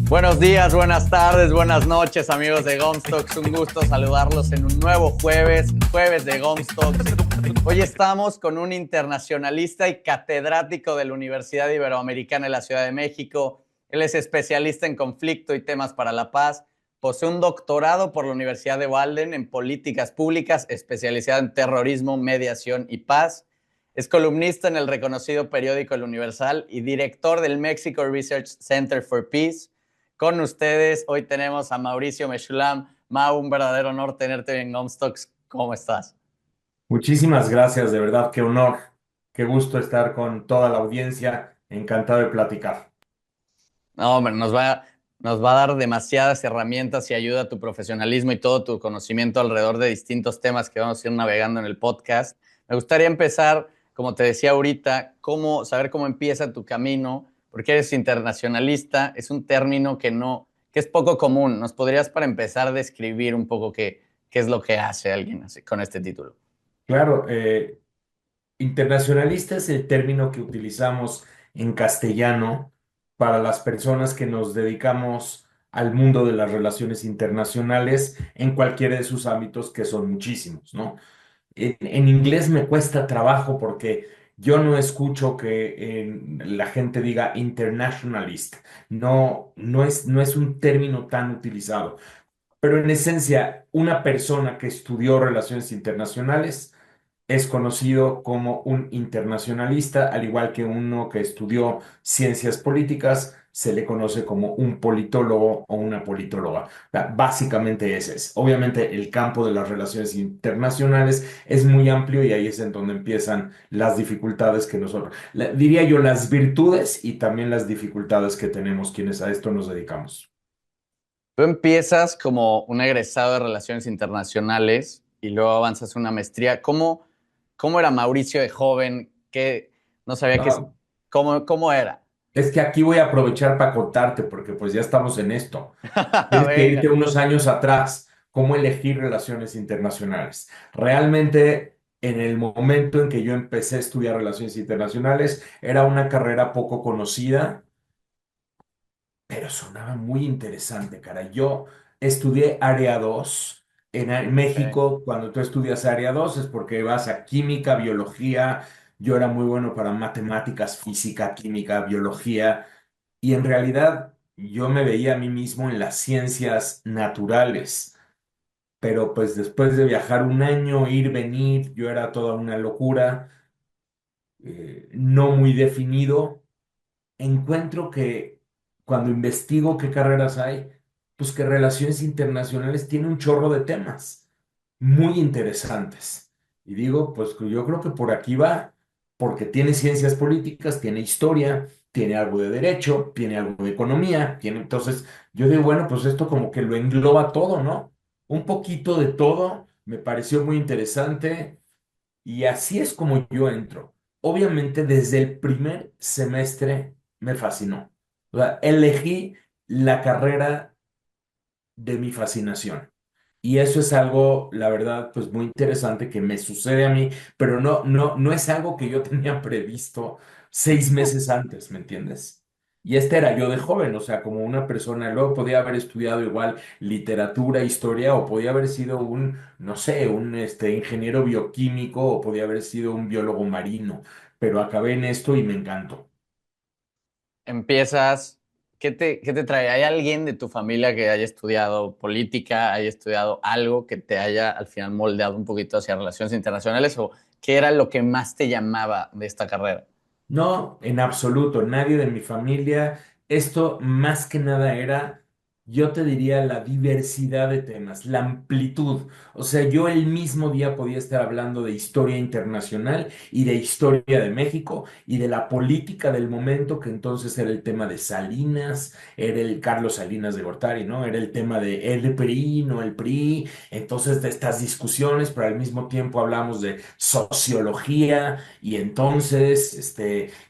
Buenos días, buenas tardes, buenas noches, amigos de Gomstocks. Un gusto saludarlos en un nuevo jueves de Gomstocks. Hoy estamos con un internacionalista y catedrático de la Universidad Iberoamericana de la Ciudad de México. Él es especialista en conflicto y temas para la paz. Posee un doctorado por la Universidad de Walden en políticas públicas, especializado en terrorismo, mediación y paz. Es columnista en el reconocido periódico El Universal y director del Mexico Research Center for Peace. Con ustedes, hoy tenemos a Mauricio Meshulam. Mau, un verdadero honor tenerte en Gomstocks. ¿Cómo estás? Muchísimas gracias, de verdad, qué honor, qué gusto estar con toda la audiencia, encantado de platicar. No, hombre, nos va a dar demasiadas herramientas y ayuda a tu profesionalismo y todo tu conocimiento alrededor de distintos temas que vamos a ir navegando en el podcast. Me gustaría empezar, como te decía ahorita, saber cómo empieza tu camino, porque eres internacionalista. Es un término que es poco común. ¿Nos podrías, para empezar, describir un poco qué es lo que hace alguien así, con este título? Claro, internacionalista es el término que utilizamos en castellano para las personas que nos dedicamos al mundo de las relaciones internacionales en cualquiera de sus ámbitos, que son muchísimos, ¿no? En inglés me cuesta trabajo porque yo no escucho que la gente diga internationalist. No, no es un término tan utilizado. Pero en esencia, una persona que estudió relaciones internacionales es conocido como un internacionalista, al igual que uno que estudió ciencias políticas, se le conoce como un politólogo o una politóloga. Básicamente ese es. Obviamente el campo de las relaciones internacionales es muy amplio y ahí es en donde empiezan las dificultades que nosotros, diría yo, las virtudes y también las dificultades que tenemos quienes a esto nos dedicamos. Tú empiezas como un egresado de Relaciones Internacionales y luego avanzas a una maestría. ¿Cómo era Mauricio de joven? No sabía Wow. cómo era. Es que aquí voy a aprovechar para contarte, porque pues ya estamos en esto. Tienes que Venga. irte unos años atrás. ¿Cómo elegir relaciones internacionales? Realmente, en el momento en que yo empecé a estudiar relaciones internacionales, era una carrera poco conocida, pero sonaba muy interesante, cara. Yo estudié área 2 en Ok. México. Cuando tú estudias área 2 es porque vas a química, biología. Yo era muy bueno para matemáticas, física, química, biología. Y en realidad yo me veía a mí mismo en las ciencias naturales, pero pues después de viajar un año, ir, venir, yo era toda una locura, no muy definido. Encuentro que cuando investigo qué carreras hay, pues que relaciones internacionales tiene un chorro de temas muy interesantes. Y digo, pues que yo creo que por aquí va, porque tiene ciencias políticas, tiene historia, tiene algo de derecho, tiene algo de economía, tiene, entonces yo digo, bueno, pues esto como que lo engloba todo, ¿no? Un poquito de todo, me pareció muy interesante y así es como yo entro. Obviamente desde el primer semestre me fascinó. O sea, elegí la carrera de mi fascinación. Y eso es algo, la verdad, pues muy interesante que me sucede a mí, pero no es algo que yo tenía previsto 6 meses antes, ¿me entiendes? Y este era yo de joven, o sea, como una persona, luego podía haber estudiado igual literatura, historia, o podía haber sido un, no sé, un ingeniero bioquímico, o podía haber sido un biólogo marino, pero acabé en esto y me encantó. Empiezas, ¿qué te trae? ¿Hay alguien de tu familia que haya estudiado política, haya estudiado algo que te haya al final moldeado un poquito hacia relaciones internacionales? ¿O qué era lo que más te llamaba de esta carrera? No, en absoluto, nadie de mi familia. Esto más que nada era, yo te diría, la diversidad de temas, la amplitud. O sea, yo el mismo día podía estar hablando de historia internacional y de historia de México y de la política del momento, que entonces era el tema de Salinas, era el Carlos Salinas de Gortari, ¿no? Era el tema de el PRI, no el PRI. Entonces, de estas discusiones, pero al mismo tiempo hablamos de sociología y entonces,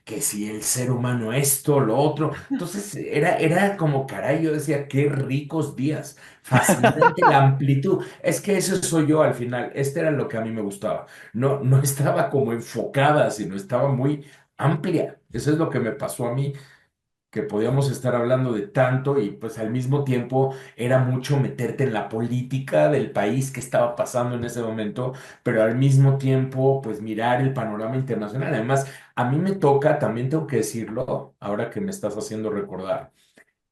que si el ser humano esto, lo otro. Entonces, era como, caray, yo decía, qué ricos días, fascinante la amplitud. Es que eso soy yo al final, este era lo que a mí me gustaba. No estaba como enfocada, sino estaba muy amplia. Eso es lo que me pasó a mí, que podíamos estar hablando de tanto y pues al mismo tiempo era mucho meterte en la política del país que estaba pasando en ese momento, pero al mismo tiempo pues mirar el panorama internacional. Además, a mí me toca, también tengo que decirlo, ahora que me estás haciendo recordar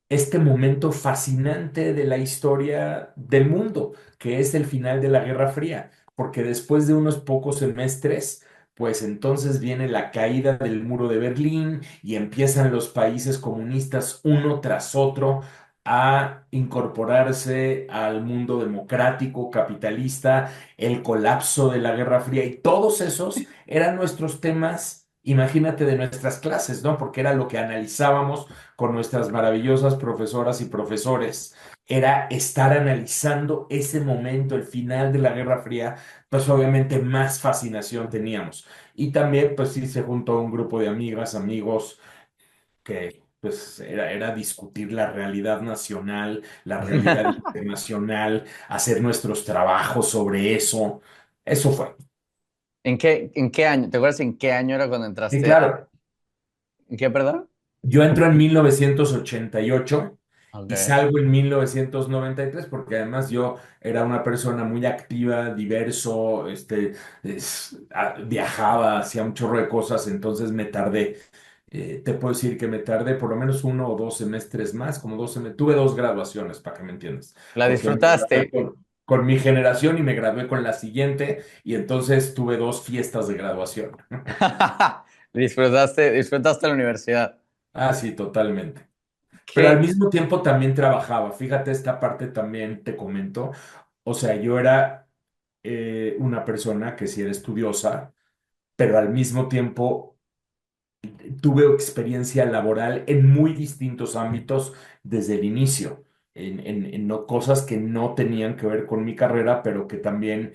este momento fascinante de la historia del mundo, que es el final de la Guerra Fría, porque después de unos pocos semestres, pues entonces viene la caída del muro de Berlín y empiezan los países comunistas uno tras otro a incorporarse al mundo democrático, capitalista, el colapso de la Guerra Fría y todos esos eran nuestros temas, imagínate, de nuestras clases, ¿no? Porque era lo que analizábamos con nuestras maravillosas profesoras y profesores, era estar analizando ese momento, el final de la Guerra Fría, pues obviamente más fascinación teníamos. Y también, pues sí, se juntó un grupo de amigas, amigos, que pues era discutir la realidad nacional, la realidad internacional, hacer nuestros trabajos sobre eso. Eso fue. ¿En qué año? ¿Te acuerdas en qué año era cuando Y entraste a... claro, ¿En qué, perdón? yo entro en 1988 y Ok. salgo en 1993 porque además yo era una persona muy activa, diverso, viajaba, hacía un chorro de cosas, entonces me tardé. Te puedo decir que me tardé por lo menos 1 o 2 semestres más, como tuve 2 graduaciones, para que me entiendas, ¿La porque me gradué disfrutaste? con mi generación y me gradué con la siguiente y entonces tuve 2 fiestas de graduación. ¿Disfrutaste la universidad? Ah, sí, totalmente. Pero al ¿Qué? mismo tiempo también trabajaba. Fíjate, esta parte también te comento. O sea, yo era una persona que sí era estudiosa, pero al mismo tiempo tuve experiencia laboral en muy distintos ámbitos desde el inicio, en cosas que no tenían que ver con mi carrera, pero que también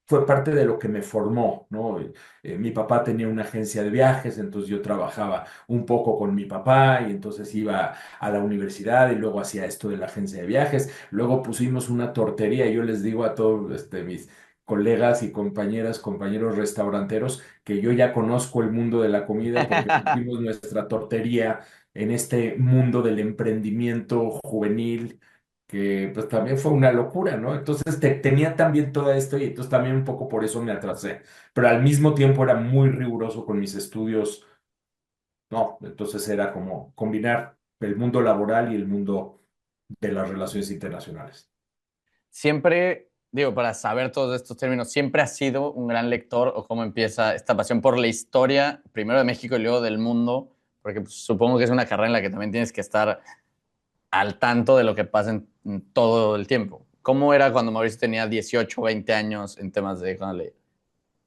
fue parte de lo que me formó, ¿no? Mi papá tenía una agencia de viajes, entonces yo trabajaba un poco con mi papá y entonces iba a la universidad y luego hacía esto de la agencia de viajes. Luego pusimos una tortería y yo les digo a todos mis colegas y compañeras, compañeros restauranteros, que yo ya conozco el mundo de la comida porque pusimos nuestra tortería en este mundo del emprendimiento juvenil que pues también fue una locura, ¿no? Entonces tenía también todo esto y entonces también un poco por eso me atrasé, pero al mismo tiempo era muy riguroso con mis estudios, ¿no? Entonces era como combinar el mundo laboral y el mundo de las relaciones internacionales. Siempre, digo, para saber todos estos términos, ¿siempre has sido un gran lector o cómo empieza esta pasión por la historia, primero de México y luego del mundo? Porque pues, supongo que es una carrera en la que también tienes que estar al tanto de lo que pasa en todo el tiempo. ¿Cómo era cuando Mauricio tenía 18 o 20 años en temas de cuando leía?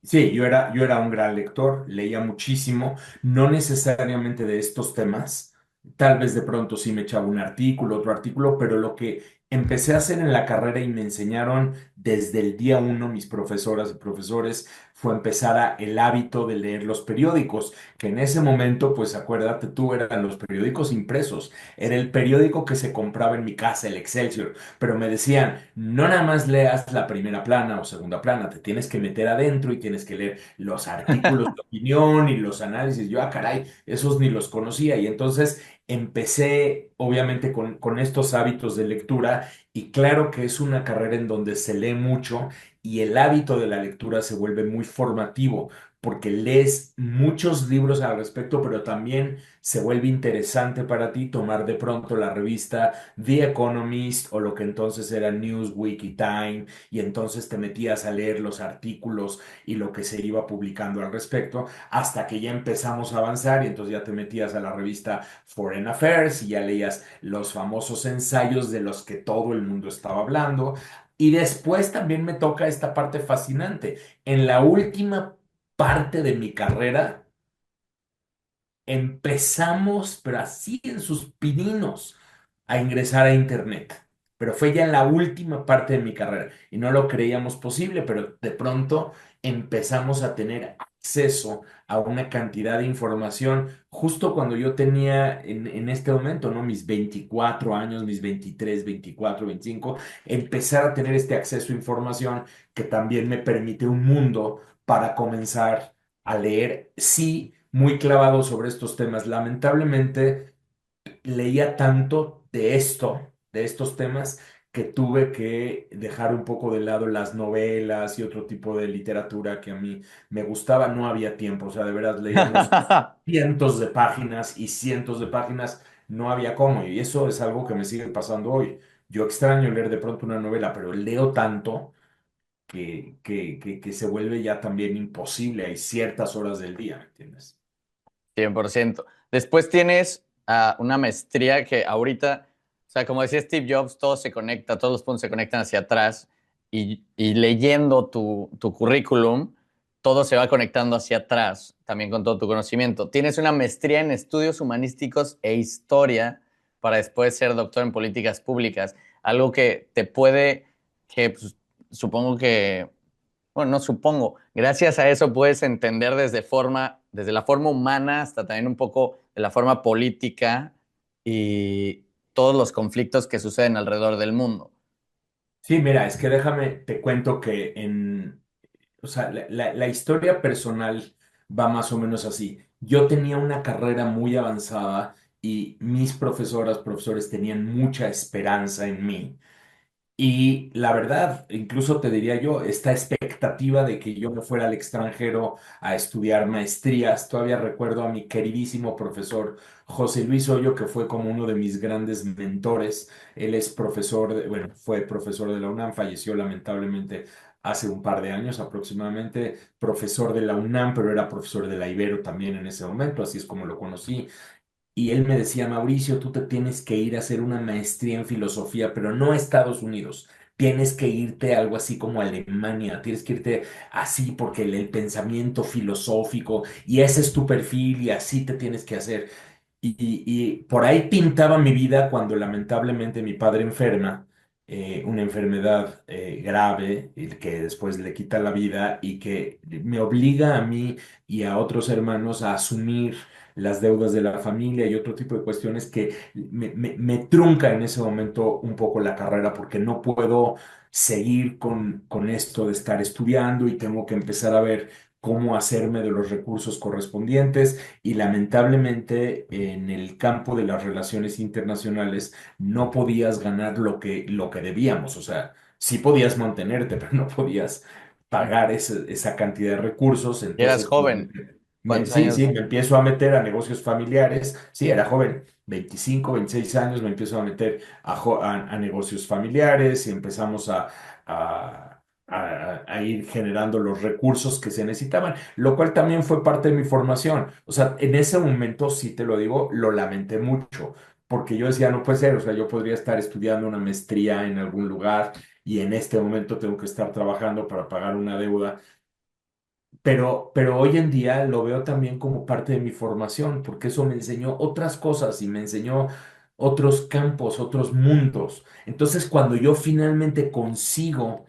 Sí, yo era un gran lector, leía muchísimo, no necesariamente de estos temas, tal vez de pronto sí me echaba un artículo, otro artículo, pero lo que empecé a hacer en la carrera y me enseñaron desde el día uno mis profesoras y profesores fue empezar el hábito de leer los periódicos, que en ese momento, pues acuérdate tú, eran los periódicos impresos, era el periódico que se compraba en mi casa, el Excelsior, pero me decían, no nada más leas la primera plana o segunda plana, te tienes que meter adentro y tienes que leer los artículos de opinión y los análisis. Yo, caray, esos ni los conocía. Y entonces empecé, obviamente, con estos hábitos de lectura y claro que es una carrera en donde se lee mucho y el hábito de la lectura se vuelve muy formativo porque lees muchos libros al respecto, pero también se vuelve interesante para ti tomar de pronto la revista The Economist o lo que entonces era Newsweek y Time, y entonces te metías a leer los artículos y lo que se iba publicando al respecto, hasta que ya empezamos a avanzar y entonces ya te metías a la revista Foreign Affairs y ya leías los famosos ensayos de los que todo el mundo estaba hablando. Y después también me toca esta parte fascinante. En la última parte de mi carrera, empezamos, pero así en sus pininos, a ingresar a Internet. Pero fue ya en la última parte de mi carrera y no lo creíamos posible, pero de pronto empezamos a tener acceso a una cantidad de información justo cuando yo tenía en este momento, ¿no? Mis 24 años, mis 23, 24, 25, empezar a tener este acceso a información que también me permite un mundo para comenzar a leer, sí, muy clavado sobre estos temas. Lamentablemente, leía tanto de de estos temas, que tuve que dejar un poco de lado las novelas y otro tipo de literatura que a mí me gustaba. No había tiempo, o sea, de veras leíamos cientos de páginas y cientos de páginas, no había cómo, y eso es algo que me sigue pasando hoy. Yo extraño leer de pronto una novela, pero leo tanto que se vuelve ya también imposible. Hay ciertas horas del día, ¿me entiendes? 100%. Después tienes una maestría que ahorita, o sea, como decía Steve Jobs, todo se conecta, todos los puntos se conectan hacia atrás y leyendo tu currículum, todo se va conectando hacia atrás, también con todo tu conocimiento. Tienes una maestría en estudios humanísticos e historia para después ser doctor en políticas públicas, algo que te puede, que pues, supongo que bueno, no supongo. Gracias a eso puedes entender desde la forma humana hasta también un poco de la forma política y todos los conflictos que suceden alrededor del mundo. Sí, mira, es que déjame, te cuento que o sea, la historia personal va más o menos así. Yo tenía una carrera muy avanzada y mis profesores tenían mucha esperanza en mí. Y la verdad, incluso te diría yo, esta expectativa de que yo me fuera al extranjero a estudiar maestrías, todavía recuerdo a mi queridísimo profesor José Luis Hoyo, que fue como uno de mis grandes mentores. Él es profesor, bueno, fue profesor de la UNAM, falleció lamentablemente hace un par de años aproximadamente, profesor de la UNAM, pero era profesor de la Ibero también en ese momento, así es como lo conocí. Y él me decía, Mauricio, tú te tienes que ir a hacer una maestría en filosofía, pero no a Estados Unidos. Tienes que irte a algo así como a Alemania, tienes que irte así porque el pensamiento filosófico y ese es tu perfil y así te tienes que hacer. Y por ahí pintaba mi vida cuando lamentablemente mi padre enferma, una enfermedad grave, el que después le quita la vida y que me obliga a mí y a otros hermanos a asumir las deudas de la familia y otro tipo de cuestiones que me trunca en ese momento un poco la carrera porque no puedo seguir con esto de estar estudiando y tengo que empezar a ver cómo hacerme de los recursos correspondientes y lamentablemente en el campo de las relaciones internacionales no podías ganar lo que debíamos, o sea, sí podías mantenerte, pero no podías pagar esa cantidad de recursos, Y eras entonces pues, joven. ¿Cuántos sí, años? sí, me empiezo a meter a negocios familiares. Sí, era joven, 25, 26 años, me empiezo a meter a negocios familiares y empezamos a ir generando los recursos que se necesitaban, lo cual también fue parte de mi formación. O sea, en ese momento, sí te lo digo, lo lamenté mucho, porque yo decía, no puede ser, o sea, yo podría estar estudiando una maestría en algún lugar y en este momento tengo que estar trabajando para pagar una deuda, pero hoy en día lo veo también como parte de mi formación, porque eso me enseñó otras cosas y me enseñó otros campos, otros mundos. Entonces, cuando yo finalmente consigo,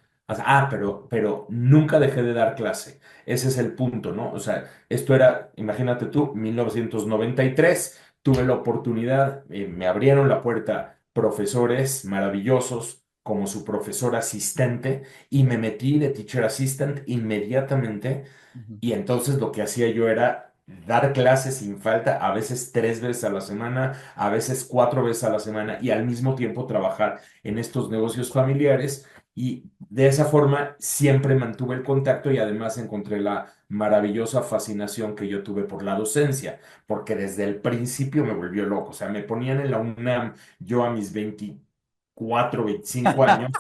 pero nunca dejé de dar clase. Ese es el punto, ¿no? O sea, esto era, imagínate tú, 1993, tuve la oportunidad, me abrieron la puerta profesores maravillosos como su profesor asistente y me metí de teacher assistant inmediatamente Ujú. y entonces lo que hacía yo era dar clases sin falta, a veces 3 veces a la semana, a veces 4 veces a la semana y al mismo tiempo trabajar en estos negocios familiares. Y de esa forma siempre mantuve el contacto y además encontré la maravillosa fascinación que yo tuve por la docencia, porque desde el principio me volvió loco. O sea, me ponían en la UNAM yo a mis 24 25 años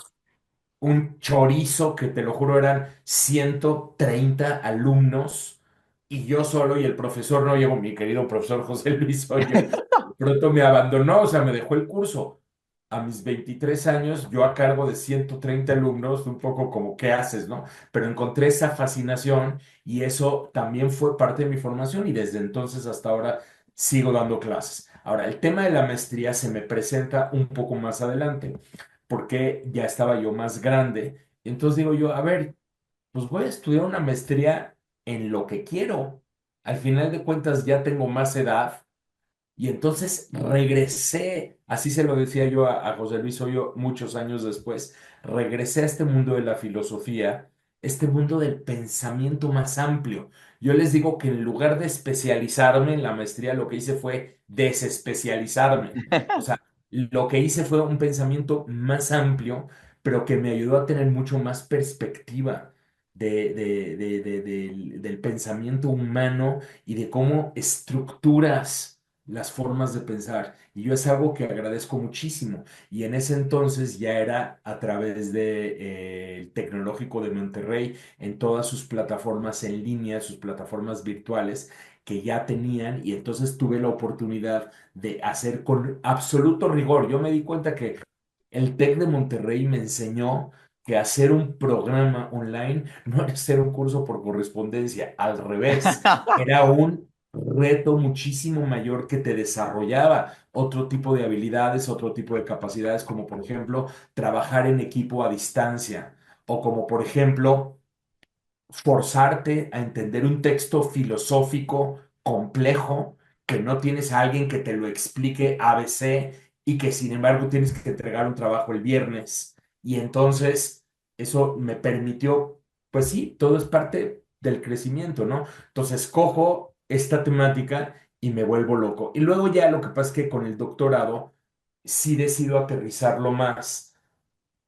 un chorizo que te lo juro eran 130 alumnos y yo solo y el profesor no llegó, mi querido profesor José Luis Hoyo, de pronto me abandonó, o sea, me dejó el curso. A mis 23 años, yo a cargo de 130 alumnos, un poco como, ¿qué haces, no? Pero encontré esa fascinación y eso también fue parte de mi formación y desde entonces hasta ahora sigo dando clases. Ahora, el tema de la maestría se me presenta un poco más adelante porque ya estaba yo más grande. Y entonces digo yo, a ver, pues voy a estudiar una maestría en lo que quiero. Al final de cuentas ya tengo más edad y entonces regresé, así se lo decía yo a José Luis Hoyo muchos años después, regresé a este mundo de la filosofía este mundo del pensamiento más amplio. Yo les digo que en lugar de especializarme en la maestría, lo que hice fue desespecializarme. O sea, lo que hice fue un pensamiento más amplio, pero que me ayudó a tener mucho más perspectiva del pensamiento humano y de cómo estructuras las formas de pensar. Y yo es algo que agradezco muchísimo. Y en ese entonces ya era a través de, el Tecnológico de Monterrey, en todas sus plataformas en línea, sus plataformas virtuales que ya tenían, y entonces tuve la oportunidad de hacer con absoluto rigor. Yo me di cuenta que el TEC de Monterrey me enseñó que hacer un programa online no era hacer un curso por correspondencia, al revés, era un reto muchísimo mayor que te desarrollaba otro tipo de habilidades, otro tipo de capacidades, como por ejemplo trabajar en equipo a distancia, o como por ejemplo forzarte a entender un texto filosófico complejo que no tienes a alguien que te lo explique ABC y que sin embargo tienes que entregar un trabajo el viernes. Y entonces eso me permitió, pues sí, todo es parte del crecimiento, ¿no? Entonces cojo esta temática y me vuelvo loco. Y luego ya lo que pasa es que con el doctorado sí decido aterrizarlo más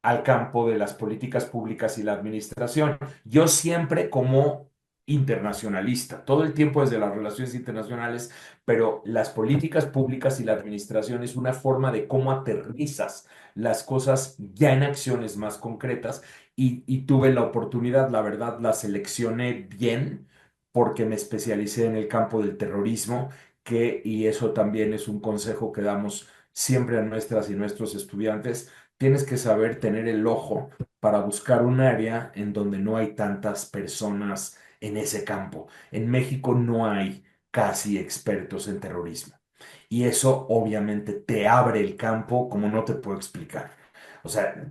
al campo de las políticas públicas y la administración. Yo siempre como internacionalista, todo el tiempo desde las relaciones internacionales, pero las políticas públicas y la administración es una forma de cómo aterrizas las cosas ya en acciones más concretas y tuve la oportunidad, la verdad, la seleccioné bien porque me especialicé en el campo del terrorismo, y eso también es un consejo que damos siempre a nuestras y nuestros estudiantes. Tienes que saber tener el ojo para buscar un área en donde no hay tantas personas en ese campo. En México no hay casi expertos en terrorismo. Y eso obviamente te abre el campo como no te puedo explicar. O sea,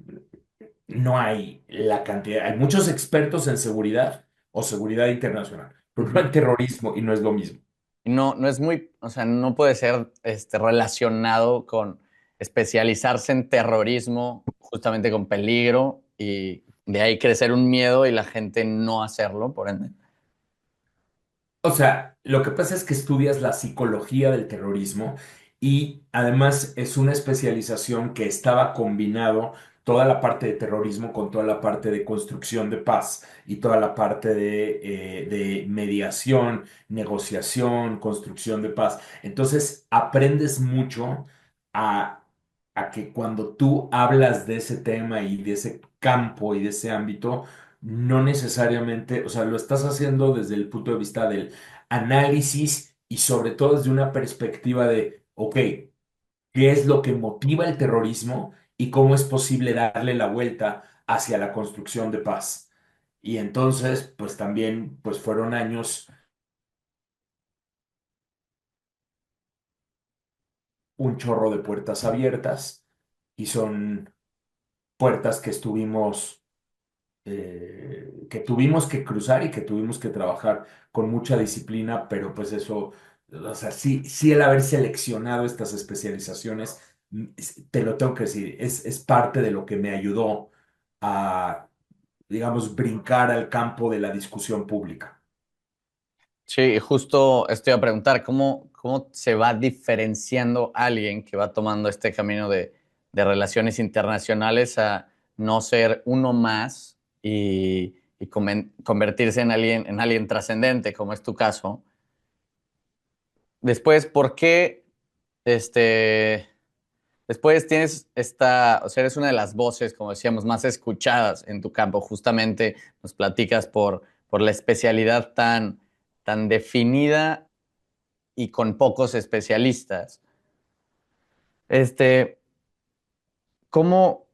no hay la cantidad, hay muchos expertos en seguridad o seguridad internacional, pero no Ujú. en terrorismo y no es lo mismo. No, no es muy, o sea, no puede ser relacionado con especializarse en terrorismo, justamente con peligro, y de ahí crecer un miedo y la gente no hacerlo, por ende. O sea, lo que pasa es que estudias la psicología del terrorismo y además es una especialización que estaba combinado toda la parte de terrorismo con toda la parte de construcción de paz y toda la parte de mediación, negociación, construcción de paz. Entonces, aprendes mucho a, a que cuando tú hablas de ese tema y de ese campo y de ese ámbito, no necesariamente, o sea, lo estás haciendo desde el punto de vista del análisis y sobre todo desde una perspectiva de, ok, ¿qué es lo que motiva el terrorismo y cómo es posible darle la vuelta hacia la construcción de paz? Y entonces, pues también, pues fueron años, un chorro de puertas abiertas y son puertas que tuvimos que cruzar y que tuvimos que trabajar con mucha disciplina, pero pues eso, o sea, sí, sí el haber seleccionado estas especializaciones, te lo tengo que decir, es parte de lo que me ayudó a, digamos, brincar al campo de la discusión pública. Sí, justo estoy a preguntar, ¿cómo se va diferenciando alguien que va tomando este camino de relaciones internacionales a no ser uno más y convertirse en alguien trascendente, como es tu caso? Después, ¿por qué este, después tienes o sea, eres una de las voces, como decíamos, más escuchadas en tu campo? Justamente nos platicas por la especialidad tan definida y con pocos especialistas. Este, ¿cómo,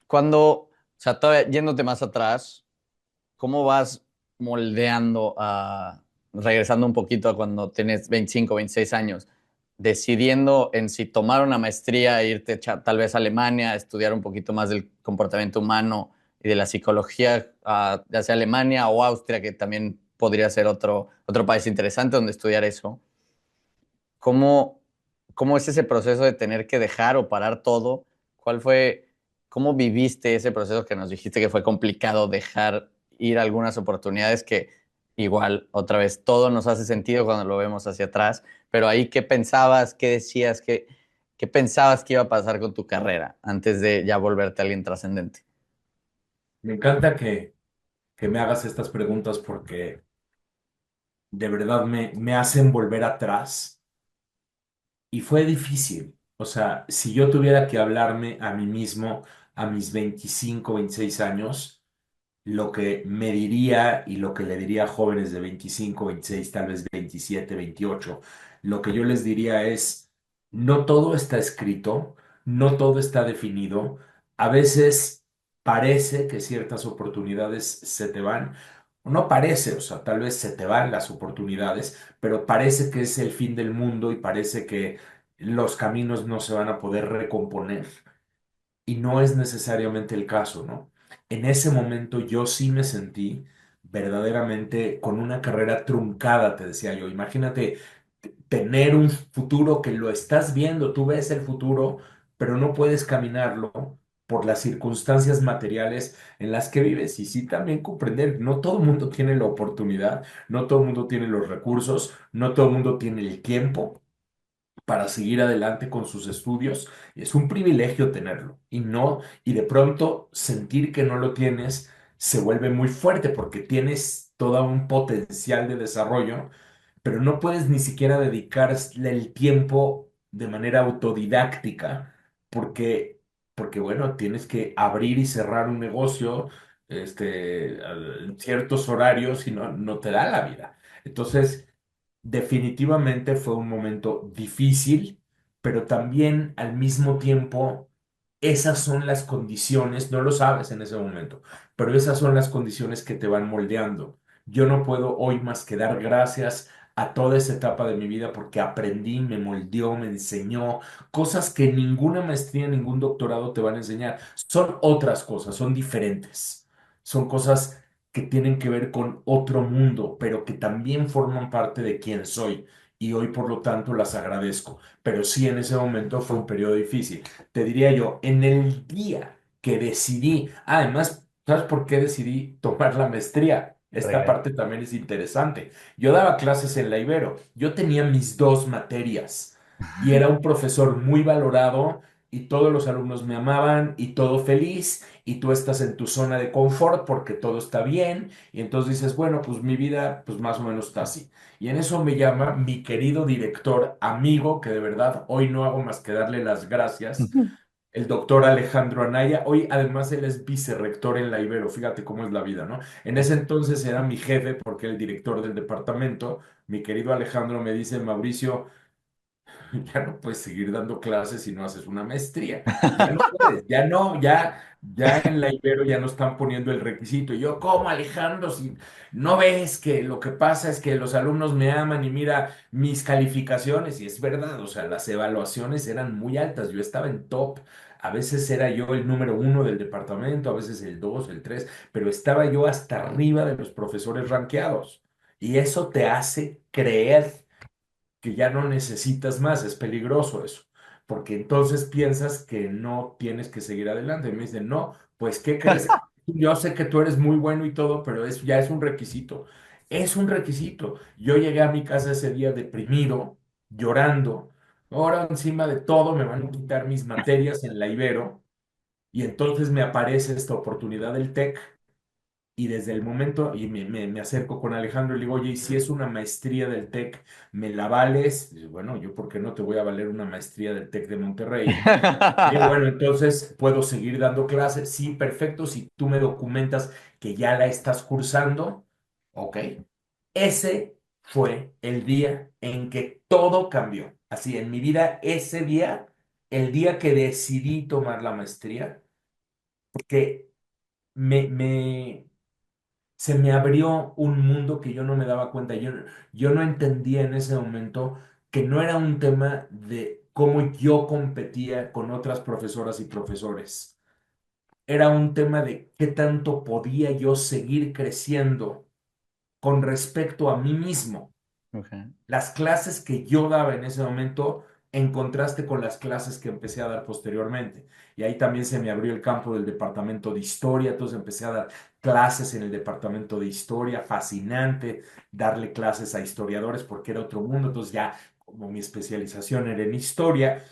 o sea, todavía yéndote más atrás, cómo vas moldeando regresando un poquito a cuando tienes 25, 26 años, decidiendo en si tomar una maestría e irte tal vez a Alemania a estudiar un poquito más del comportamiento humano y de la psicología, ya sea Alemania o Austria, que también podría ser otro país interesante donde estudiar eso? ¿Cómo, cómo es ese proceso de tener que dejar o parar todo? ¿Cuál fue? ¿cómo viviste ese proceso que nos dijiste que fue complicado dejar ir algunas oportunidades que igual, otra vez, todo nos hace sentido cuando lo vemos hacia atrás, pero ahí qué pensabas, qué decías, qué pensabas que iba a pasar con tu carrera antes de ya volverte alguien trascendente? Me encanta que me hagas estas preguntas porque de verdad me hacen volver atrás y fue difícil. O sea, si yo tuviera que hablarme a mí mismo a mis 25 26 años, lo que me diría y lo que le diría a jóvenes de 25 26 tal vez 27 28 lo que yo les diría es, no todo está escrito, no todo está definido. A veces parece que ciertas oportunidades se te van. No parece, o sea, tal vez se te van las oportunidades, pero parece que es el fin del mundo y parece que los caminos no se van a poder recomponer y no es necesariamente el caso, ¿no? En ese momento yo sí me sentí verdaderamente con una carrera truncada, te decía yo. Imagínate tener un futuro que lo estás viendo, tú ves el futuro, pero no puedes caminarlo por las circunstancias materiales en las que vives. Y sí también comprender, no todo el mundo tiene la oportunidad, no todo el mundo tiene los recursos, no todo el mundo tiene el tiempo para seguir adelante con sus estudios. Es un privilegio tenerlo y no, y de pronto sentir que no lo tienes se vuelve muy fuerte porque tienes todo un potencial de desarrollo, pero no puedes ni siquiera dedicarle el tiempo de manera autodidáctica porque, porque bueno, tienes que abrir y cerrar un negocio, en ciertos horarios y no te da la vida. Entonces, definitivamente fue un momento difícil, pero también al mismo tiempo esas son las condiciones, no lo sabes en ese momento, pero esas son las condiciones que te van moldeando. Yo no puedo hoy más que dar gracias a toda esa etapa de mi vida porque aprendí, me moldeó, me enseñó cosas que ninguna maestría, ningún doctorado te van a enseñar. Son otras cosas, son diferentes. Son cosas que tienen que ver con otro mundo, pero que también forman parte de quién soy. Y hoy, por lo tanto, las agradezco. Pero sí, en ese momento fue un periodo difícil. Te diría yo, en el día que decidí, además, ¿sabes por qué decidí tomar la maestría? Esta Porque parte también es interesante. Yo daba clases en la Ibero. Yo tenía mis dos materias y era un profesor muy valorado y todos los alumnos me amaban y todo feliz y tú estás en tu zona de confort porque todo está bien y entonces dices, bueno, pues mi vida pues más o menos está así. Y en eso me llama mi querido director, amigo, que de verdad hoy no hago más que darle las gracias, el doctor Alejandro Anaya. Hoy además él es vicerrector en la Ibero, fíjate cómo es la vida, ¿no? En ese entonces era mi jefe porque era el director del departamento. Mi querido Alejandro me dice, Mauricio, ya no puedes seguir dando clases si no haces una maestría. Ya no puedes, ya no, ya en la Ibero ya no están poniendo el requisito. Y yo, ¿cómo, Alejandro? Si no ves que lo que pasa es que los alumnos me aman y mira mis calificaciones, y es verdad, o sea, las evaluaciones eran muy altas, yo estaba en top. A veces era yo el número uno del departamento, a veces el dos, el tres, pero estaba yo hasta arriba de los profesores rankeados. Y eso te hace creer que ya no necesitas más, es peligroso eso, porque entonces piensas que no tienes que seguir adelante. Y me dicen, no, pues, ¿qué crees? Yo sé que tú eres muy bueno y todo, pero ya es un requisito. Es un requisito. Yo llegué a mi casa ese día deprimido, llorando. Ahora encima de todo me van a quitar mis materias en la Ibero y entonces me aparece esta oportunidad del TEC y desde el momento, y me acerco con Alejandro y le digo, oye, y si es una maestría del TEC, ¿me la vales? Dice, bueno, yo, ¿por qué no te voy a valer una maestría del TEC de Monterrey? Digo, bueno, entonces puedo seguir dando clases. Sí, perfecto. Si tú me documentas que ya la estás cursando, ok. Ese fue el día en que todo cambió. Así, en mi vida, ese día, el día que decidí tomar la maestría, porque me se me abrió un mundo que yo no me daba cuenta. Yo no entendía en ese momento que no era un tema de cómo yo competía con otras profesoras y profesores. Era un tema de qué tanto podía yo seguir creciendo con respecto a mí mismo. Okay. Las clases que yo daba en ese momento en contraste con las clases que empecé a dar posteriormente. Y ahí también se me abrió el campo del departamento de historia, entonces empecé a dar clases en el departamento de historia, fascinante darle clases a historiadores porque era otro mundo, entonces ya como mi especialización era en historia,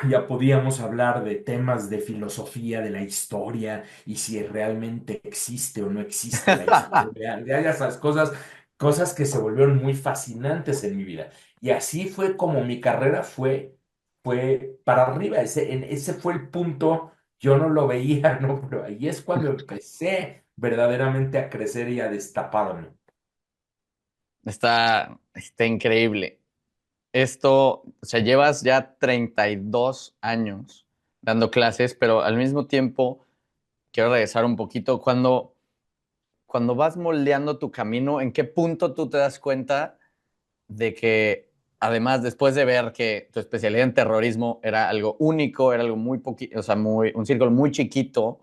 ya podíamos hablar de temas de filosofía de la historia y si realmente existe o no existe la historia, ya esas cosas, cosas que se volvieron muy fascinantes en mi vida. Y así fue como mi carrera fue para arriba, ese fue el punto, yo no lo veía, ¿no? Pero ahí es cuando empecé verdaderamente a crecer y a destaparme. Está increíble. Esto, o sea, llevas ya 32 años dando clases, pero al mismo tiempo quiero regresar un poquito. Cuando vas moldeando tu camino, ¿en qué punto tú te das cuenta de que, además, después de ver que tu especialidad en terrorismo era algo único, era algo muy poquito, o sea, un círculo muy chiquito,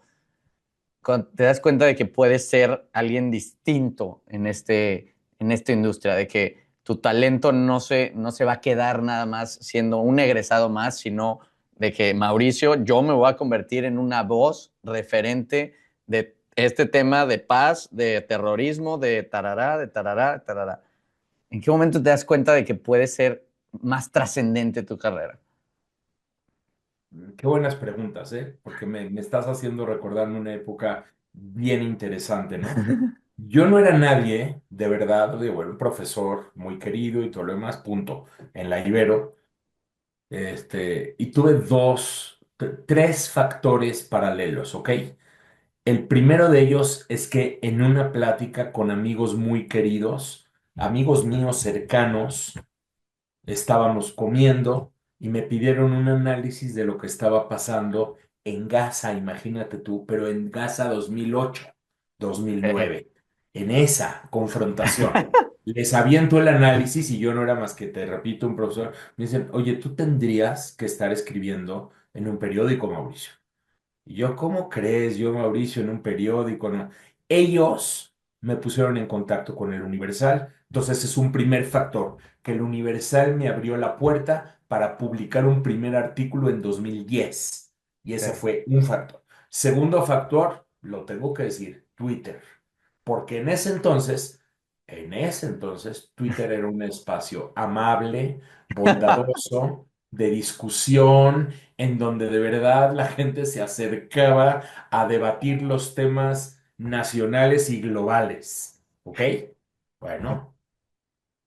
cuando te das cuenta de que puedes ser alguien distinto en esta industria, de que tu talento no se va a quedar nada más siendo un egresado más, sino de que Mauricio, yo me voy a convertir en una voz referente de este tema de paz, de terrorismo, de tarará, de tarará, de tarará. ¿En qué momento te das cuenta de que puede ser más trascendente tu carrera? Qué buenas preguntas, ¿eh? Porque me estás haciendo recordarme una época bien interesante, ¿no? Yo no era nadie, de verdad, digo, era un profesor muy querido y todo lo demás, punto, en la Ibero, y tuve tres factores paralelos, ¿ok? El primero de ellos es que en una plática con amigos muy queridos, amigos míos cercanos, estábamos comiendo y me pidieron un análisis de lo que estaba pasando en Gaza, imagínate tú, pero en Gaza 2008, Eh, 2009, en esa confrontación. Les aviento el análisis y yo no era más que, te repito, un profesor. Me dicen, oye, tú tendrías que estar escribiendo en un periódico, Mauricio. Y yo, ¿cómo crees? Yo, Mauricio, en un periódico, ¿no? Ellos me pusieron en contacto con el Universal. Entonces es un primer factor, que el Universal me abrió la puerta para publicar un primer artículo en 2010. Y ese ok. fue un factor. Segundo factor, lo tengo que decir, Twitter. Porque en ese entonces, Twitter era un espacio amable, bondadoso, de discusión, en donde de verdad la gente se acercaba a debatir los temas nacionales y globales. ¿Ok? Bueno,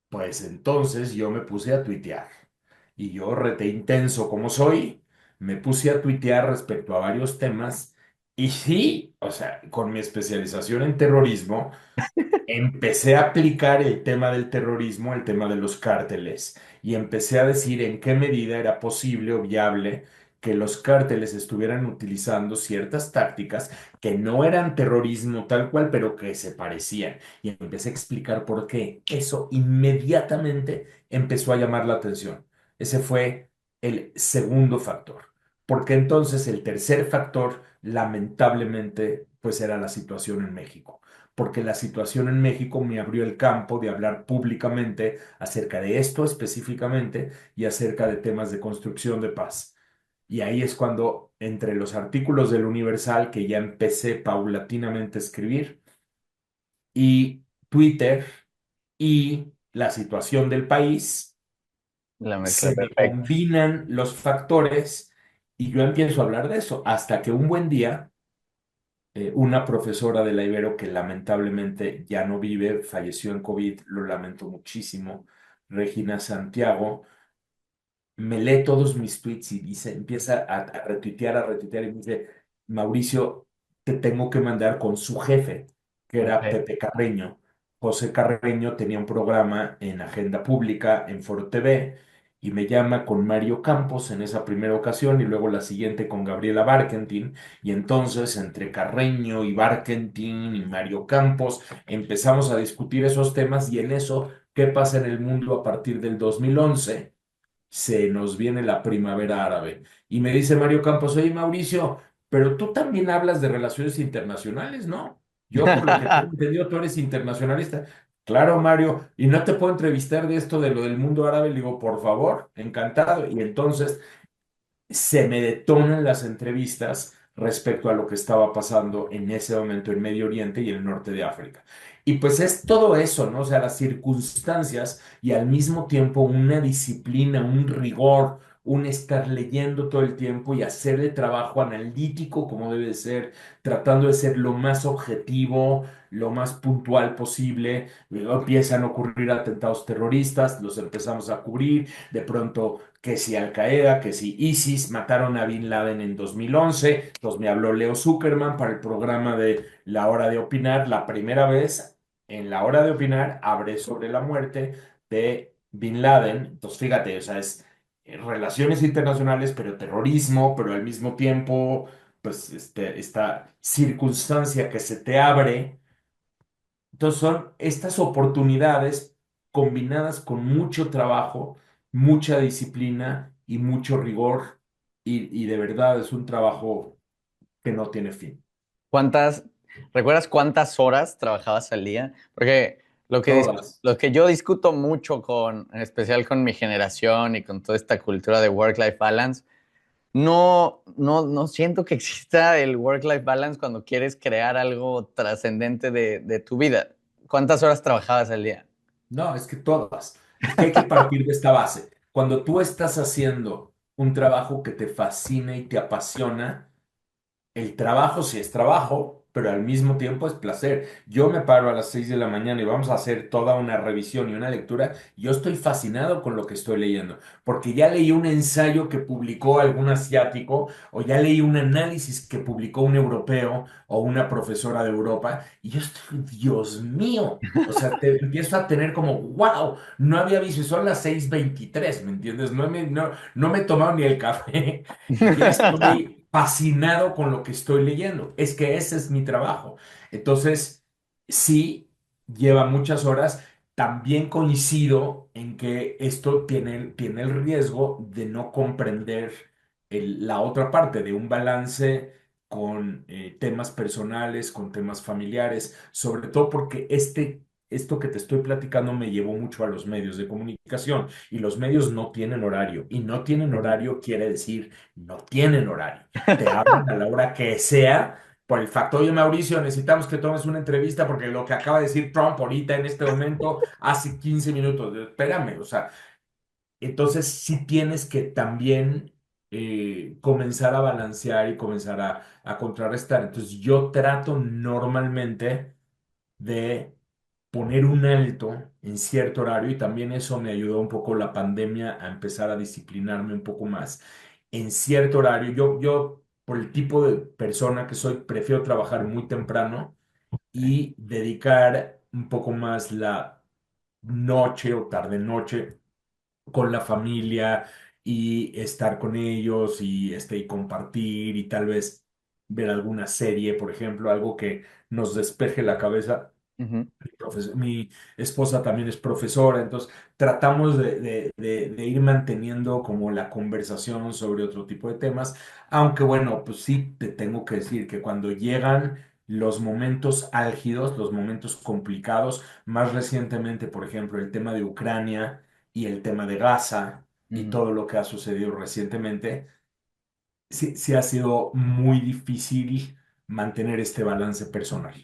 pues entonces yo me puse a tuitear. Y yo, rete intenso como soy, me puse a tuitear respecto a varios temas. Y sí, o sea, con mi especialización en terrorismo, empecé a aplicar el tema del terrorismo, el tema de los cárteles, y empecé a decir en qué medida era posible o viable que los cárteles estuvieran utilizando ciertas tácticas que no eran terrorismo tal cual, pero que se parecían. Y empecé a explicar por qué. Eso inmediatamente empezó a llamar la atención. Ese fue el segundo factor. Porque entonces el tercer factor, lamentablemente, pues era la situación en México, porque la situación en México me abrió el campo de hablar públicamente acerca de esto específicamente y acerca de temas de construcción de paz. Y ahí es cuando, entre los artículos del Universal, que ya empecé paulatinamente a escribir, y Twitter y la situación del país, La mezcla se me perfecta. combinan los factores y yo empiezo a hablar de eso, hasta que un buen día una profesora de la Ibero que lamentablemente ya no vive, falleció en COVID, lo lamento muchísimo, Regina Santiago, me lee todos mis tweets y empieza a retuitear y me dice, Mauricio, te tengo que mandar con su jefe, que era Ok. Pepe Carreño. José Carreño tenía un programa en Agenda Pública, en Foro TV, y me llama con Mario Campos en esa primera ocasión y luego la siguiente con Gabriela Barkentin. Y entonces entre Carreño y Barkentin y Mario Campos empezamos a discutir esos temas y en eso, ¿qué pasa en el mundo a partir del 2011? Se nos viene la primavera árabe. Y me dice Mario Campos, oye Mauricio, pero tú también hablas de relaciones internacionales, ¿no? Yo por lo que tengo entendido, tú eres internacionalista. Claro, Mario, y no te puedo entrevistar de esto de lo del mundo árabe. Le digo, por favor, encantado. Y entonces se me detonan las entrevistas respecto a lo que estaba pasando en ese momento en Medio Oriente y en el norte de África. Y pues es todo eso, ¿no? O sea, las circunstancias y al mismo tiempo una disciplina, un rigor, un estar leyendo todo el tiempo y hacer el trabajo analítico como debe ser, tratando de ser lo más objetivo, lo más puntual posible. Luego empiezan a ocurrir atentados terroristas, los empezamos a cubrir, de pronto que si Al Qaeda, que si ISIS mataron a Bin Laden en 2011. Entonces me habló Leo Zuckerman para el programa de La Hora de Opinar. La primera vez en La Hora de Opinar hablé sobre la muerte de Bin Laden. Entonces fíjate, o sea, es relaciones internacionales, pero terrorismo, pero al mismo tiempo, pues esta circunstancia que se te abre. Entonces son estas oportunidades combinadas con mucho trabajo, mucha disciplina y mucho rigor, y de verdad es un trabajo que no tiene fin. ¿Cuántas, recuerdas cuántas horas trabajabas al día? Porque Todas. lo que yo discuto mucho en especial con mi generación y con toda esta cultura de work-life balance, no siento que exista el work-life balance cuando quieres crear algo trascendente de tu vida. ¿Cuántas horas trabajabas al día? No, es que todas. Es que hay que partir de esta base. Cuando tú estás haciendo un trabajo que te fascina y te apasiona, el trabajo sí es trabajo, pero al mismo tiempo es placer. Yo me paro a las 6 de la mañana y vamos a hacer toda una revisión y una lectura. Yo estoy fascinado con lo que estoy leyendo, porque ya leí un ensayo que publicó algún asiático, o ya leí un análisis que publicó un europeo o una profesora de Europa, y yo estoy, Dios mío. O sea, te empiezo a tener como, wow, no había visto, y son las 6:23, ¿me entiendes? No me he tomado ni el café. Y ya estoy fascinado con lo que estoy leyendo. Es que ese es mi trabajo. Entonces, sí, lleva muchas horas. También coincido en que esto tiene el riesgo de no comprender la otra parte de un balance con temas personales, con temas familiares, sobre todo porque esto que te estoy platicando me llevó mucho a los medios de comunicación, y los medios no tienen horario, y no tienen horario quiere decir no tienen horario. Te hablan a la hora que sea por el factor, oye Mauricio, necesitamos que tomes una entrevista porque lo que acaba de decir Trump ahorita en este momento, hace 15 minutos, espérame, o sea, entonces sí tienes que también comenzar a balancear y comenzar a contrarrestar. Entonces yo trato normalmente de poner un alto en cierto horario, y también eso me ayudó un poco la pandemia a empezar a disciplinarme un poco más. En cierto horario, yo por el tipo de persona que soy, prefiero trabajar muy temprano y dedicar un poco más la noche o tarde noche con la familia, y estar con ellos y compartir y tal vez ver alguna serie, por ejemplo, algo que nos despeje la cabeza. Ujú. Mi esposa también es profesora, entonces tratamos de ir manteniendo como la conversación sobre otro tipo de temas, aunque bueno, pues sí te tengo que decir que cuando llegan los momentos álgidos, los momentos complicados, más recientemente, por ejemplo, el tema de Ucrania y el tema de Gaza y Ujú. todo lo que ha sucedido recientemente, sí, sí ha sido muy difícil mantener este balance personal.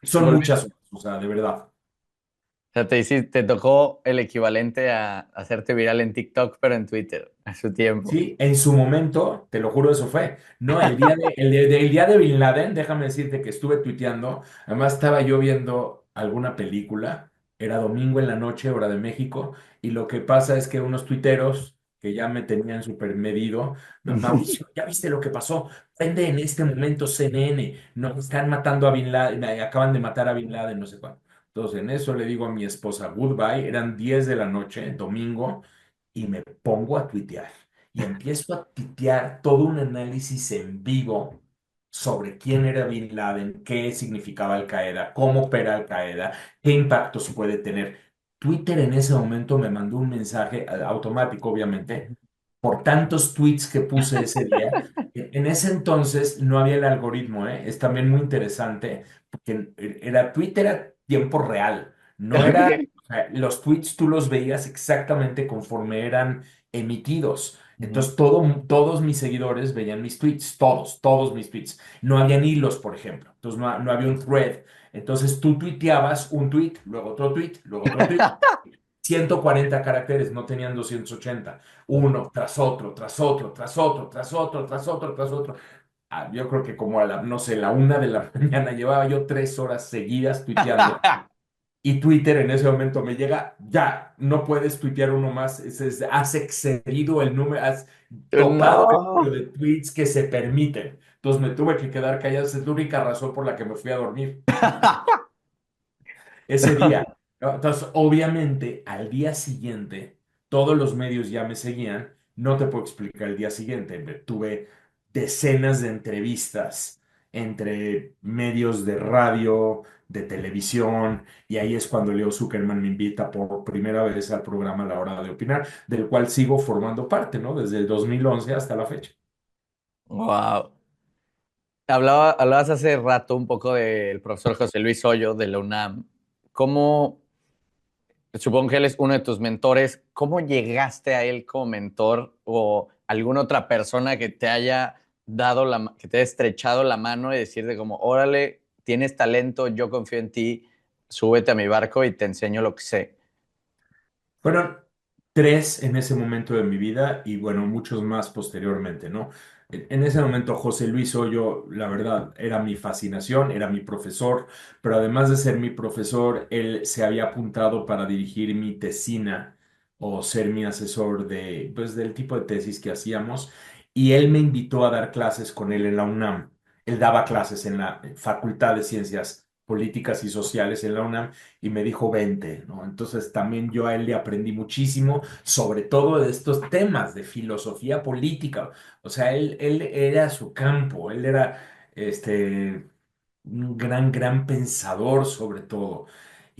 Son muchas horas, o sea, de verdad. O sea, te tocó el equivalente a hacerte viral en TikTok, pero en Twitter, a su tiempo. Sí, en su momento, te lo juro, eso fue. No, el día de Bin Laden, déjame decirte que estuve tuiteando. Además, estaba yo viendo alguna película. Era domingo en la noche, hora de México. Y lo que pasa es que unos tuiteros que ya me tenían súper medido, Mauricio, ¿ya viste lo que pasó? Prende en este momento CNN. No, están matando a Bin Laden, acaban de matar a Bin Laden, no sé cuándo. Entonces, en eso le digo a mi esposa, goodbye. Eran 10 de la noche, domingo, y me pongo a tuitear y empiezo a tuitear todo un análisis en vivo sobre quién era Bin Laden, qué significaba Al Qaeda, cómo opera Al Qaeda, qué impactos puede tener. Twitter en ese momento me mandó un mensaje automático, obviamente, por tantos tweets que puse ese día. En ese entonces no había el algoritmo, ¿eh? Es también muy interesante, porque era Twitter a tiempo real. No era, o sea, los tweets tú los veías exactamente conforme eran emitidos. Ujú. Entonces, todos mis seguidores veían mis tweets, todos mis tweets. No habían hilos, por ejemplo. Entonces, no había un thread. Entonces, tú tuiteabas un tweet, luego otro tweet, luego otro tweet. 140 caracteres, no tenían 280. Uno tras otro, tras otro, tras otro, tras otro, tras otro, tras otro. Yo creo que como a la, no sé, la 1 de la mañana llevaba yo 3 horas seguidas tuiteando. Y Twitter en ese momento me llega, ya, no puedes tuitear uno más, has excedido el número, has topado el No. número de tweets que se permiten. Entonces me tuve que quedar callado, esa es la única razón por la que me fui a dormir ese día. ¿No? Entonces, obviamente, al día siguiente, todos los medios ya me seguían. No te puedo explicar el día siguiente. Tuve decenas de entrevistas entre medios de radio, de televisión, y ahí es cuando Leo Zuckerman me invita por primera vez al programa La Hora de Opinar, del cual sigo formando parte, ¿no? Desde el 2011 hasta la fecha. Wow. Hablabas hace rato un poco del profesor José Luis Hoyo de la UNAM. ¿Cómo, supongo que él es uno de tus mentores, cómo llegaste a él como mentor o alguna otra persona que te haya que te haya estrechado la mano y decirte como, órale, tienes talento, yo confío en ti, súbete a mi barco y te enseño lo que sé? Fueron tres en ese momento de mi vida y bueno, muchos más posteriormente, ¿no? En ese momento José Luis Hoyo, la verdad, era mi fascinación, era mi profesor, pero además de ser mi profesor, él se había apuntado para dirigir mi tesina o ser mi asesor de, pues, del tipo de tesis que hacíamos y él me invitó a dar clases con él en la UNAM. Él daba clases en la Facultad de Ciencias Políticas y Sociales en la UNAM y me dijo, vente, ¿no? Entonces también yo a él le aprendí muchísimo, sobre todo de estos temas de filosofía política. O sea, él era su campo, él era un gran pensador sobre todo.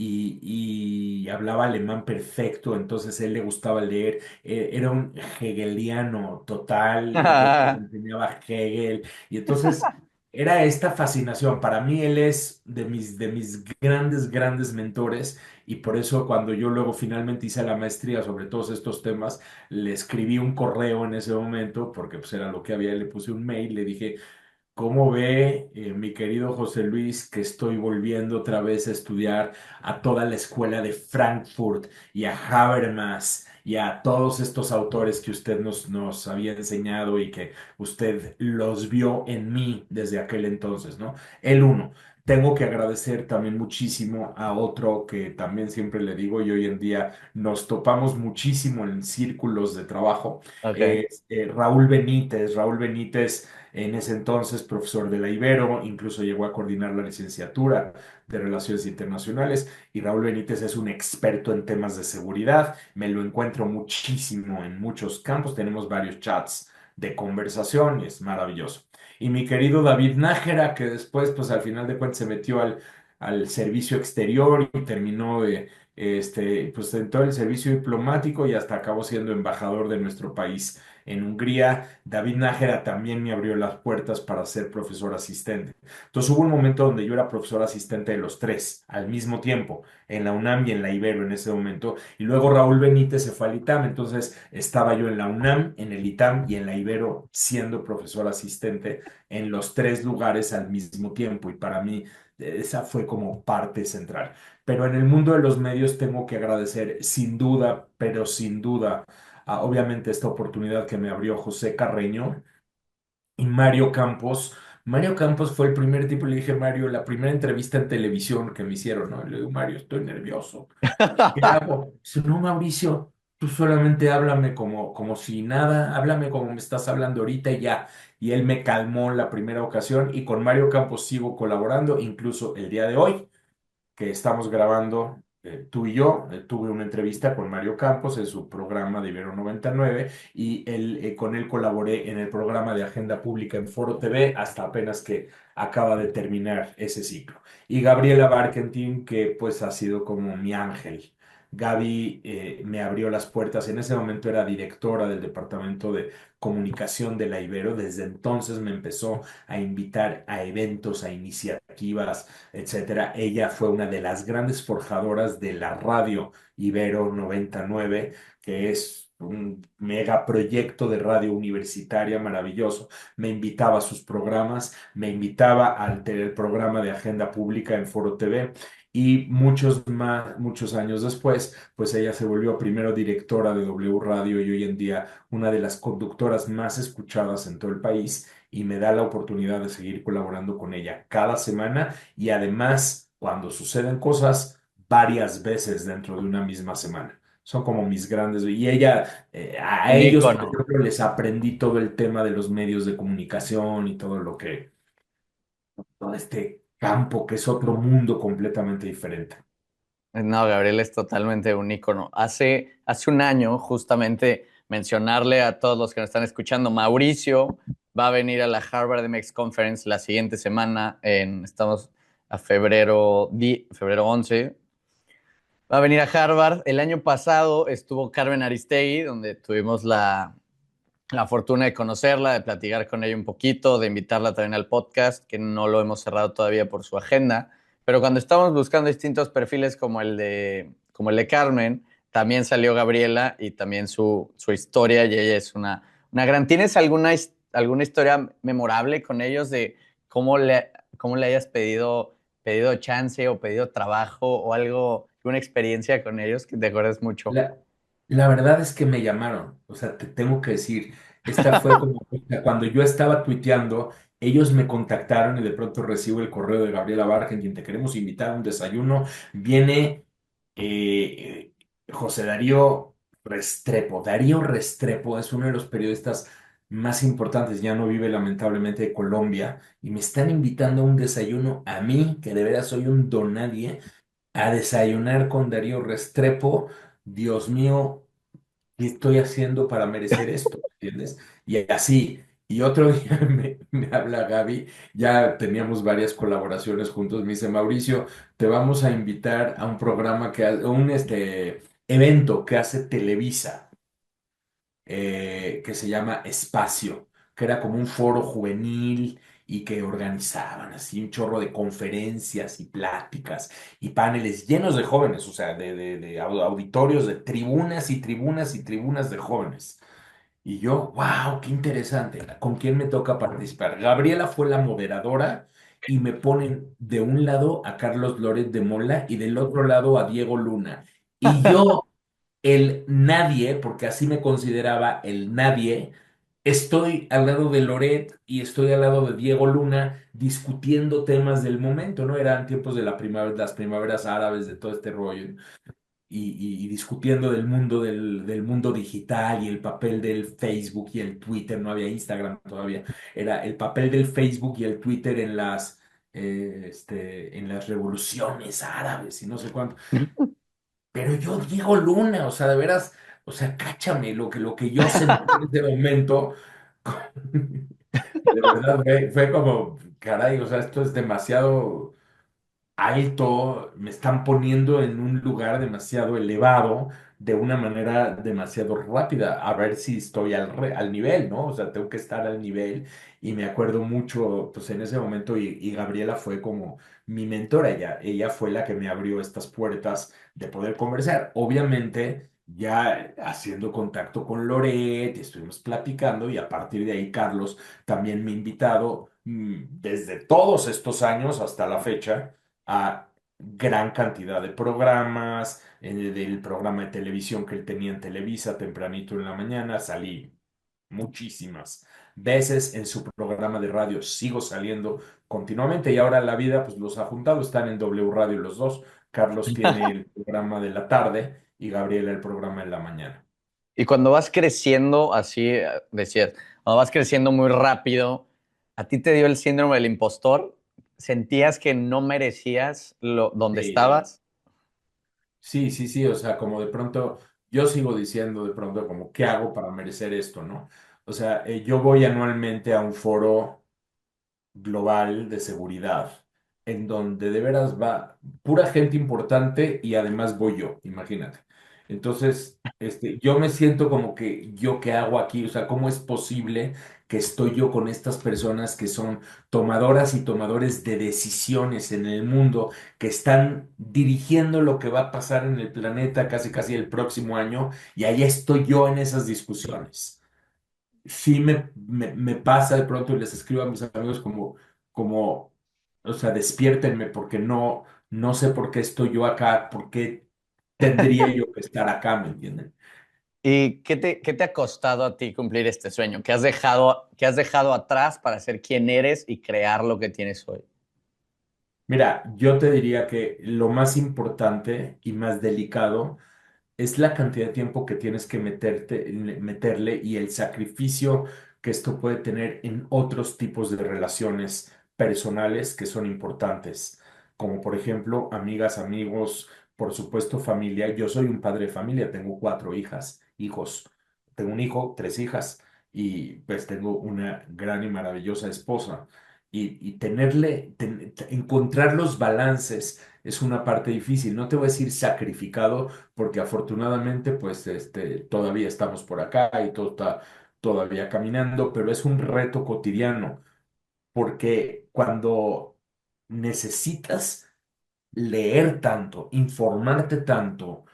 Y hablaba alemán perfecto, entonces a él le gustaba leer, era un hegeliano total, entonces me enseñaba Hegel, y entonces era esta fascinación. Para mí él es de mis grandes mentores y por eso cuando yo luego finalmente hice la maestría sobre todos estos temas, le escribí un correo en ese momento, porque pues era lo que había, le puse un mail, le dije, ¿cómo ve, mi querido José Luis, que estoy volviendo otra vez a estudiar a toda la escuela de Frankfurt y a Habermas y a todos estos autores que usted nos había enseñado y que usted los vio en mí desde aquel entonces, ¿no? El uno. Tengo que agradecer también muchísimo a otro que también siempre le digo y hoy en día nos topamos muchísimo en círculos de trabajo, Ok. es Raúl Benítez. Raúl Benítez en ese entonces profesor de la Ibero, incluso llegó a coordinar la licenciatura de Relaciones Internacionales y Raúl Benítez es un experto en temas de seguridad, me lo encuentro muchísimo en muchos campos, tenemos varios chats de conversación y es maravilloso. Y mi querido David Nájera, que después, pues al final de cuentas se metió al servicio exterior y terminó pues en todo el servicio diplomático y hasta acabó siendo embajador de nuestro país en Hungría. David Nájera también me abrió las puertas para ser profesor asistente. Entonces hubo un momento donde yo era profesor asistente de los tres al mismo tiempo, en la UNAM y en la Ibero en ese momento. Y luego Raúl Benítez se fue al ITAM, entonces estaba yo en la UNAM, en el ITAM y en la Ibero siendo profesor asistente en los tres lugares al mismo tiempo. Y para mí esa fue como parte central. Pero en el mundo de los medios tengo que agradecer sin duda, pero sin duda, obviamente esta oportunidad que me abrió José Carreño y Mario Campos. Mario Campos fue el primer tipo, le dije, Mario, la primera entrevista en televisión que me hicieron, ¿no? Le digo, Mario, estoy nervioso. ¿Qué hago? Dice, no, Mauricio, tú solamente háblame como si nada, háblame como me estás hablando ahorita y ya. Y él me calmó la primera ocasión y con Mario Campos sigo colaborando, incluso el día de hoy que estamos grabando tú y yo. Tuve una entrevista con Mario Campos en su programa de Ibero 99 y con él colaboré en el programa de Agenda Pública en Foro TV hasta apenas que acaba de terminar ese ciclo. Y Gabriela Barkentin, que pues ha sido como mi ángel Gaby me abrió las puertas. En ese momento era directora del departamento de comunicación de la Ibero. Desde entonces me empezó a invitar a eventos, a iniciativas, etcétera. Ella fue una de las grandes forjadoras de la radio Ibero 99, que es un megaproyecto de radio universitaria maravilloso. Me invitaba a sus programas, me invitaba al programa de Agenda Pública en Foro TV. Y muchos años después, pues ella se volvió primero directora de W Radio y hoy en día una de las conductoras más escuchadas en todo el país y me da la oportunidad de seguir colaborando con ella cada semana y además cuando suceden cosas varias veces dentro de una misma semana. Son como mis grandes, y ella, a Un ellos, por ícono. ejemplo, les aprendí todo el tema de los medios de comunicación y todo todo este campo que es otro mundo completamente diferente. No, Gabriel es totalmente un ícono. Hace un año, justamente, mencionarle a todos los que nos están escuchando, Mauricio va a venir a la Harvard MX Conference la siguiente semana, estamos a febrero 11. Va a venir a Harvard. El año pasado estuvo Carmen Aristegui, donde tuvimos la fortuna de conocerla, de platicar con ella un poquito, de invitarla también al podcast, que no lo hemos cerrado todavía por su agenda. Pero cuando estamos buscando distintos perfiles como el de Carmen, también salió Gabriela y también su historia, y ella es una gran. ¿Tienes alguna historia memorable con ellos de cómo le hayas pedido chance o pedido trabajo o algo, una experiencia con ellos que te acuerdes mucho? La, la verdad es que me llamaron, o sea, te tengo que decir, esta fue como o sea, cuando yo estaba tuiteando, ellos me contactaron y de pronto recibo el correo de Gabriela Bargen, quien te queremos invitar a un desayuno. Viene José Darío Restrepo. Darío Restrepo es uno de los periodistas más importantes, ya no vive lamentablemente de Colombia, y me están invitando a un desayuno a mí, que de veras soy un donadie a desayunar con Darío Restrepo. Dios mío, ¿qué estoy haciendo para merecer esto? ¿Entiendes? Y así. Y otro día me habla Gaby, ya teníamos varias colaboraciones juntos, me dice, Mauricio, te vamos a invitar a un programa un evento que hace Televisa que se llama Espacio, que era como un foro juvenil y que organizaban así un chorro de conferencias y pláticas y paneles llenos de jóvenes, o sea, de auditorios, de tribunas y tribunas y tribunas de jóvenes. Y yo, wow, qué interesante. ¿Con quién me toca participar? Gabriela fue la moderadora y me ponen de un lado a Carlos Loret de Mola y del otro lado a Diego Luna. Y yo el nadie, porque así me consideraba el nadie, estoy al lado de Loret y estoy al lado de Diego Luna discutiendo temas del momento, ¿no? Eran tiempos de las primaveras árabes, de todo este rollo, y discutiendo del mundo digital y el papel del Facebook y el Twitter, no había Instagram todavía, era el papel del Facebook y el Twitter en las revoluciones árabes y no sé cuánto. Pero yo, Diego Luna, o sea, de veras, o sea, cáchame lo que yo sentí en ese momento. De verdad, fue como, caray, o sea, esto es demasiado alto, me están poniendo en un lugar demasiado elevado, de una manera demasiado rápida, a ver si estoy al nivel, ¿no? O sea, tengo que estar al nivel y me acuerdo mucho, pues en ese momento, y Gabriela fue como mi mentora, ella fue la que me abrió estas puertas de poder conversar. Obviamente, ya haciendo contacto con Loret, estuvimos platicando y a partir de ahí Carlos también me ha invitado desde todos estos años hasta la fecha a gran cantidad de programas, del programa de televisión que él tenía en Televisa tempranito en la mañana, salí muchísimas veces en su programa de radio, sigo saliendo continuamente y ahora la vida pues los ha juntado, están en W Radio los dos, Carlos tiene el programa de la tarde y Gabriela el programa de la mañana. Y cuando vas creciendo, así decías, cuando vas creciendo muy rápido, ¿a ti te dio el síndrome del impostor? ¿Sentías que no merecías donde Sí, estabas? sí, sí, sí, o sea, como de pronto, yo sigo diciendo de pronto como, ¿qué hago para merecer esto, no? O sea, yo voy anualmente a un foro global de seguridad en donde de veras va pura gente importante y además voy yo, imagínate. Entonces, yo me siento como que yo qué hago aquí, o sea, ¿cómo es posible que estoy yo con estas personas que son tomadoras y tomadores de decisiones en el mundo, que están dirigiendo lo que va a pasar en el planeta casi casi el próximo año, y ahí estoy yo en esas discusiones? Sí me pasa de pronto y les escribo a mis amigos como, o sea, despiértenme porque no sé por qué estoy yo acá, por qué tendría yo que estar acá, ¿me entienden? ¿Y qué te ha costado a ti cumplir este sueño? ¿Qué has dejado atrás para ser quien eres y crear lo que tienes hoy? Mira, yo te diría que lo más importante y más delicado es la cantidad de tiempo que tienes que meterle y el sacrificio que esto puede tener en otros tipos de relaciones personales que son importantes, como por ejemplo amigas, amigos, por supuesto familia. Yo soy un padre de familia, tengo cuatro hijos, tengo un hijo, tres hijas y pues tengo una gran y maravillosa esposa. Y encontrar los balances es una parte difícil. No te voy a decir sacrificado, porque afortunadamente pues todavía estamos por acá y todo está todavía caminando, pero es un reto cotidiano, porque cuando necesitas leer tanto, informarte tanto,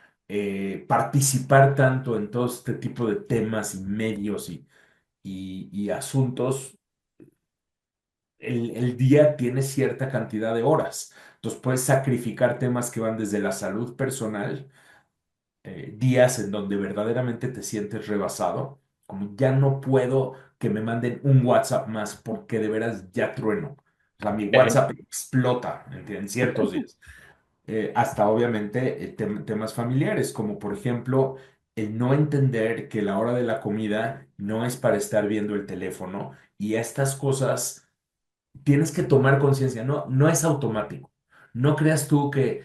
participar tanto en todo este tipo de temas y medios y asuntos, el día tiene cierta cantidad de horas. Entonces puedes sacrificar temas que van desde la salud personal, días en donde verdaderamente te sientes rebasado, como ya no puedo que me manden un WhatsApp más porque de veras ya trueno. O sea, mi Ok. WhatsApp explota en ciertos días. Hasta obviamente temas familiares, como por ejemplo el no entender que la hora de la comida no es para estar viendo el teléfono y estas cosas tienes que tomar conciencia, no es automático. No creas tú que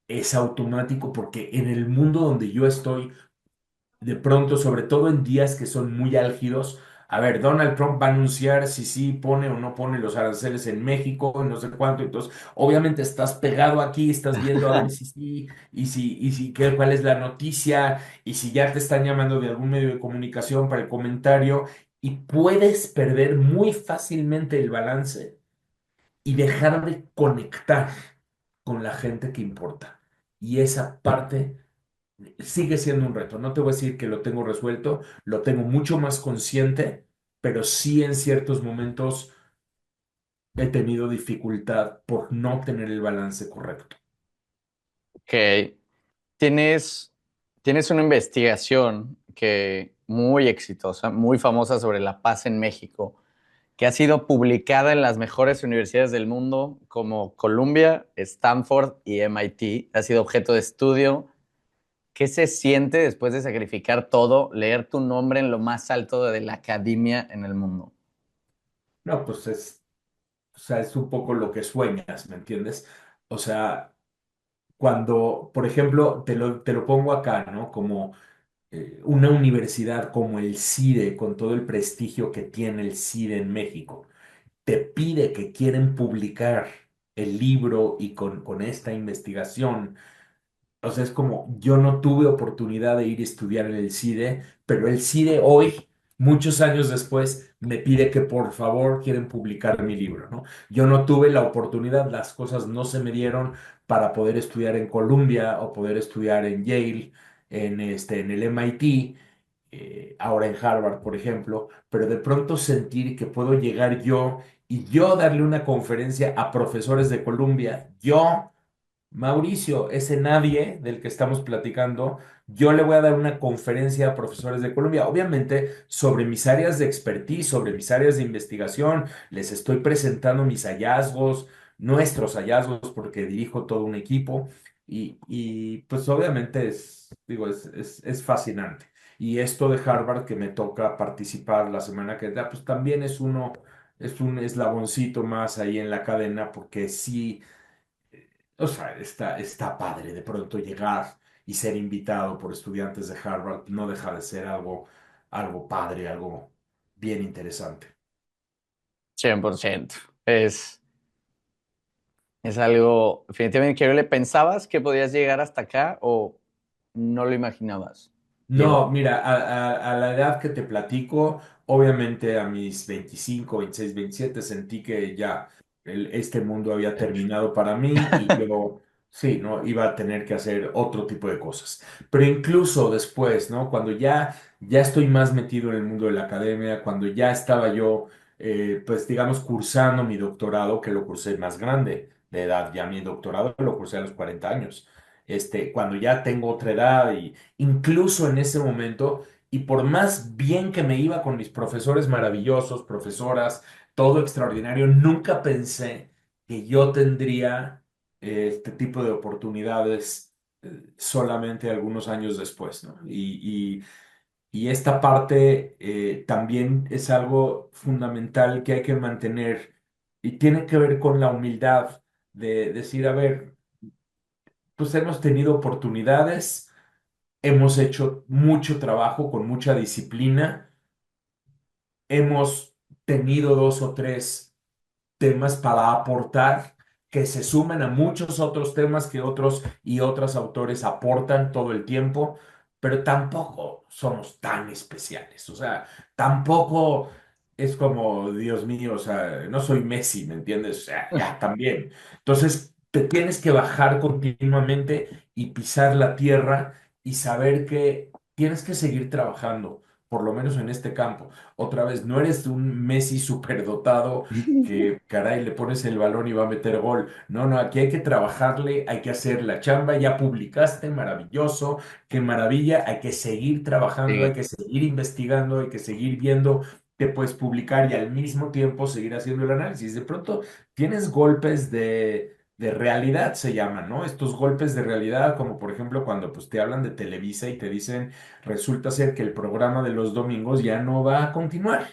es automático porque en el mundo donde yo estoy, de pronto, sobre todo en días que son muy álgidos, a ver, Donald Trump va a anunciar si sí pone o no pone los aranceles en México, no sé cuánto, entonces obviamente estás pegado aquí, estás viendo a ver si sí, cuál es la noticia, y si ya te están llamando de algún medio de comunicación para el comentario, y puedes perder muy fácilmente el balance y dejar de conectar con la gente que importa. Y esa parte sigue siendo un reto. No te voy a decir que lo tengo resuelto, lo tengo mucho más consciente, pero sí en ciertos momentos he tenido dificultad por no tener el balance correcto. Ok. Tienes una investigación muy exitosa, muy famosa sobre la paz en México, que ha sido publicada en las mejores universidades del mundo como Columbia, Stanford y MIT. Ha sido objeto de estudio. ¿Qué se siente después de sacrificar todo, leer tu nombre en lo más alto de la academia en el mundo? No, pues o sea, es un poco lo que sueñas, ¿me entiendes? O sea, cuando, por ejemplo, te lo pongo acá, ¿no? Como una universidad como el CIDE, con todo el prestigio que tiene el CIDE en México, te pide que quieren publicar el libro y con esta investigación. O sea, es como yo no tuve oportunidad de ir a estudiar en el CIDE, pero el CIDE hoy, muchos años después, me pide que por favor quieren publicar mi libro, ¿no? Yo no tuve la oportunidad, las cosas no se me dieron para poder estudiar en Columbia o poder estudiar en Yale, en el MIT, ahora en Harvard, por ejemplo, pero de pronto sentir que puedo llegar yo y yo darle una conferencia a profesores de Columbia, yo Mauricio, ese nadie del que estamos platicando, yo le voy a dar una conferencia a profesores de Colombia, obviamente sobre mis áreas de expertise, sobre mis áreas de investigación, les estoy presentando mis hallazgos, nuestros hallazgos, porque dirijo todo un equipo pues obviamente digo, es fascinante. Y esto de Harvard que me toca participar la semana que da, pues también es un eslaboncito más ahí en la cadena, porque sí. O sea, está padre de pronto llegar y ser invitado por estudiantes de Harvard, no deja de ser algo padre, algo bien interesante. 100%. Es, Es algo definitivamente increíble. ¿Pensabas que podías llegar hasta acá o no lo imaginabas? Llegó. No, mira, a la edad que te platico, obviamente a mis 25, 26, 27 sentí que ya este mundo había terminado para mí y yo, sí, ¿no? Iba a tener que hacer otro tipo de cosas. Pero incluso después, ¿no? Cuando ya estoy más metido en el mundo de la academia, cuando ya estaba yo, pues digamos, cursando mi doctorado, que lo cursé más grande de edad, ya mi doctorado lo cursé a los 40 años. Cuando ya tengo otra edad y incluso en ese momento, y por más bien que me iba con mis profesores maravillosos, profesoras, todo extraordinario, nunca pensé que yo tendría este tipo de oportunidades solamente algunos años después, ¿no? Y esta parte también es algo fundamental que hay que mantener y tiene que ver con la humildad de decir, a ver, pues hemos tenido oportunidades. Hemos hecho mucho trabajo con mucha disciplina. Hemos tenido dos o tres temas para aportar que se suman a muchos otros temas que otros y otras autores aportan todo el tiempo, pero tampoco somos tan especiales. O sea, tampoco es como, Dios mío, o sea, no soy Messi, ¿me entiendes? O sea, ya también. Entonces, te tienes que bajar continuamente y pisar la tierra y saber que tienes que seguir trabajando, por lo menos en este campo. Otra vez, no eres un Messi superdotado que, caray, le pones el balón y va a meter gol. No, no, aquí hay que trabajarle, hay que hacer la chamba. Ya publicaste, maravilloso, qué maravilla. Hay que seguir trabajando, hay Sí. que seguir investigando, hay que seguir viendo qué puedes publicar y al mismo tiempo seguir haciendo el análisis. De pronto tienes golpes de realidad, se llaman, ¿no? Estos golpes de realidad, como por ejemplo cuando pues, te hablan de Televisa y te dicen, resulta ser que el programa de los domingos ya no va a continuar.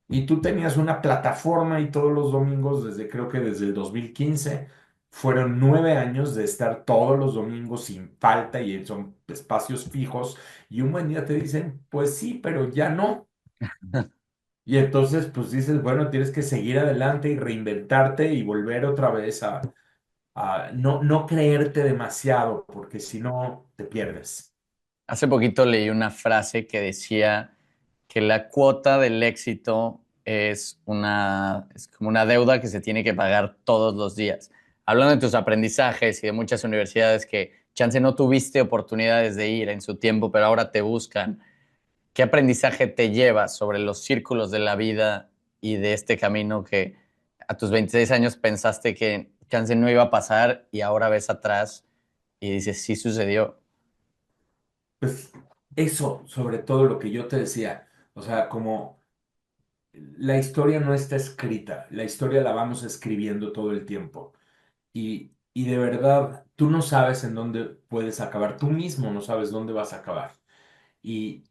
Y tú tenías una plataforma y todos los domingos, creo que desde el 2015 fueron 9 años de estar todos los domingos sin falta y son espacios fijos. Y un buen día te dicen, pues sí, pero ya no. Y entonces, pues dices, bueno, tienes que seguir adelante y reinventarte y volver otra vez a no creerte demasiado, porque si no, te pierdes. Hace poquito leí una frase que decía que la cuota del éxito es como una deuda que se tiene que pagar todos los días. Hablando de tus aprendizajes y de muchas universidades que chance no tuviste oportunidades de ir en su tiempo, pero ahora te buscan, ¿qué aprendizaje te llevas sobre los círculos de la vida y de este camino que a tus 26 años pensaste que chance no iba a pasar y ahora ves atrás y dices, sí sucedió? Pues eso, sobre todo lo que yo te decía, o sea, como la historia no está escrita, la historia la vamos escribiendo todo el tiempo. Y de verdad, tú no sabes en dónde puedes acabar, tú mismo no sabes dónde vas a acabar. Y,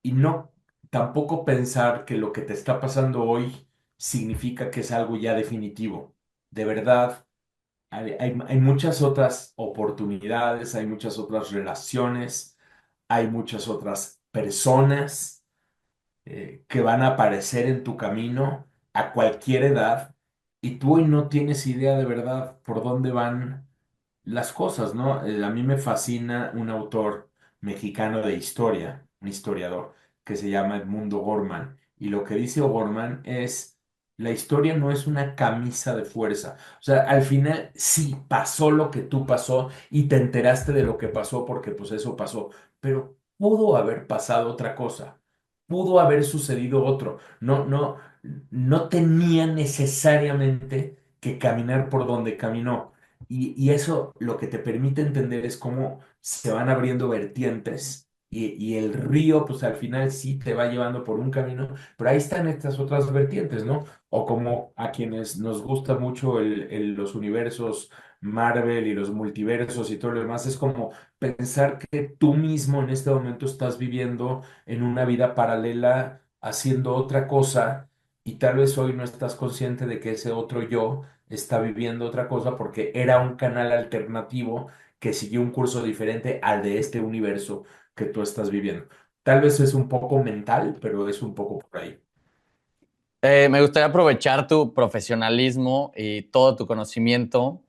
y no, tampoco pensar que lo que te está pasando hoy significa que es algo ya definitivo. De verdad, hay muchas otras oportunidades, hay muchas otras relaciones, hay muchas otras personas que van a aparecer en tu camino a cualquier edad y tú hoy no tienes idea de verdad por dónde van las cosas, ¿no? A mí me fascina un autor mexicano de historia, un historiador, que se llama Edmundo Gorman. Y lo que dice Gorman es, la historia no es una camisa de fuerza. O sea, al final sí pasó lo que tú pasó y te enteraste de lo que pasó porque pues eso pasó, pero pudo haber pasado otra cosa. Pudo haber sucedido otro. No tenía necesariamente que caminar por donde caminó. Y eso lo que te permite entender es cómo se van abriendo vertientes y el río, pues al final sí te va llevando por un camino, pero ahí están estas otras vertientes, ¿no? O como a quienes nos gusta mucho los universos Marvel y los multiversos y todo lo demás, es como pensar que tú mismo en este momento estás viviendo en una vida paralela, haciendo otra cosa, y tal vez hoy no estás consciente de que ese otro yo está viviendo otra cosa porque era un canal alternativo que siguió un curso diferente al de este universo que tú estás viviendo. Tal vez es un poco mental, pero es un poco por ahí. Me gustaría aprovechar tu profesionalismo y todo tu conocimiento.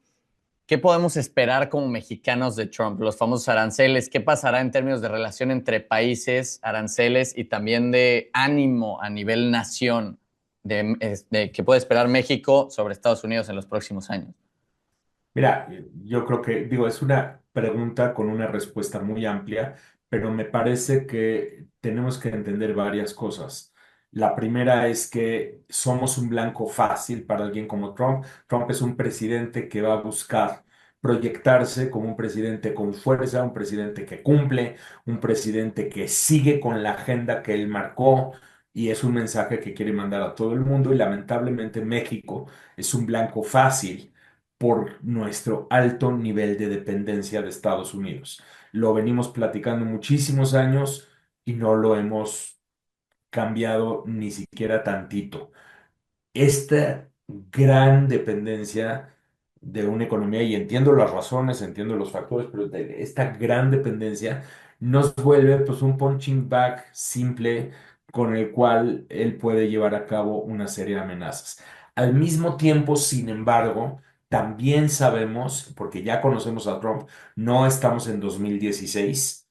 ¿Qué podemos esperar como mexicanos de Trump? Los famosos aranceles. ¿Qué pasará en términos de relación entre países, aranceles y también de ánimo a nivel nación de que puede esperar México sobre Estados Unidos en los próximos años? Mira, yo creo que, digo, es una pregunta con una respuesta muy amplia, pero me parece que tenemos que entender varias cosas. La primera es que somos un blanco fácil para alguien como Trump. Trump es un presidente que va a buscar proyectarse como un presidente con fuerza, un presidente que cumple, un presidente que sigue con la agenda que él marcó y es un mensaje que quiere mandar a todo el mundo y lamentablemente México es un blanco fácil por nuestro alto nivel de dependencia de Estados Unidos. Lo venimos platicando muchísimos años y no lo hemos cambiado ni siquiera tantito. Esta gran dependencia de una economía, y entiendo las razones, entiendo los factores, pero esta gran dependencia nos vuelve pues un punching bag simple con el cual él puede llevar a cabo una serie de amenazas. Al mismo tiempo, sin embargo, también sabemos, porque ya conocemos a Trump, no estamos en 2016,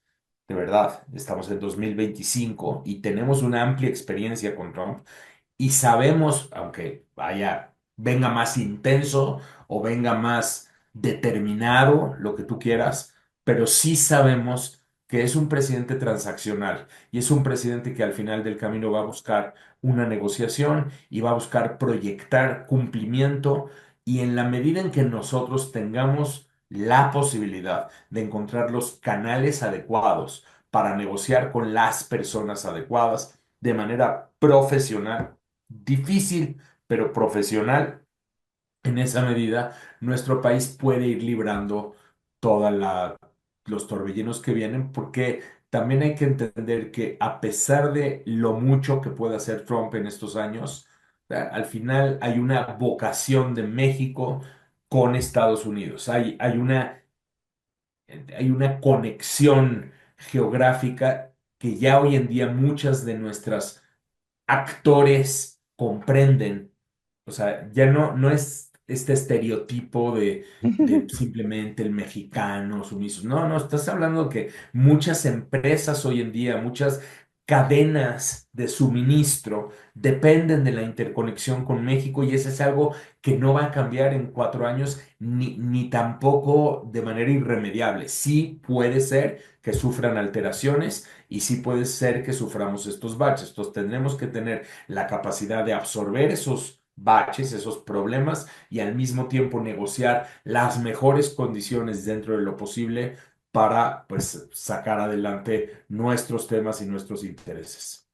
de verdad, estamos en 2025 y tenemos una amplia experiencia con Trump y sabemos, aunque vaya, venga más intenso o venga más determinado, lo que tú quieras, pero sí sabemos que es un presidente transaccional y es un presidente que al final del camino va a buscar una negociación y va a buscar proyectar cumplimiento y en la medida en que nosotros tengamos la posibilidad de encontrar los canales adecuados para negociar con las personas adecuadas de manera profesional, difícil, pero profesional. En esa medida, nuestro país puede ir librando todos los torbellinos que vienen, porque también hay que entender que a pesar de lo mucho que puede hacer Trump en estos años, al final hay una vocación de México con Estados Unidos. Hay una conexión geográfica que ya hoy en día muchas de nuestras actores comprenden, o sea, ya no es este estereotipo de simplemente el mexicano sumiso. No, estás hablando que muchas empresas hoy en día, muchas cadenas de suministro dependen de la interconexión con México y eso es algo que no va a cambiar en 4 años ni tampoco de manera irremediable. Sí puede ser que sufran alteraciones y sí puede ser que suframos estos baches. Entonces tendremos que tener la capacidad de absorber esos baches, esos problemas y al mismo tiempo negociar las mejores condiciones dentro de lo posible para pues sacar adelante nuestros temas y nuestros intereses.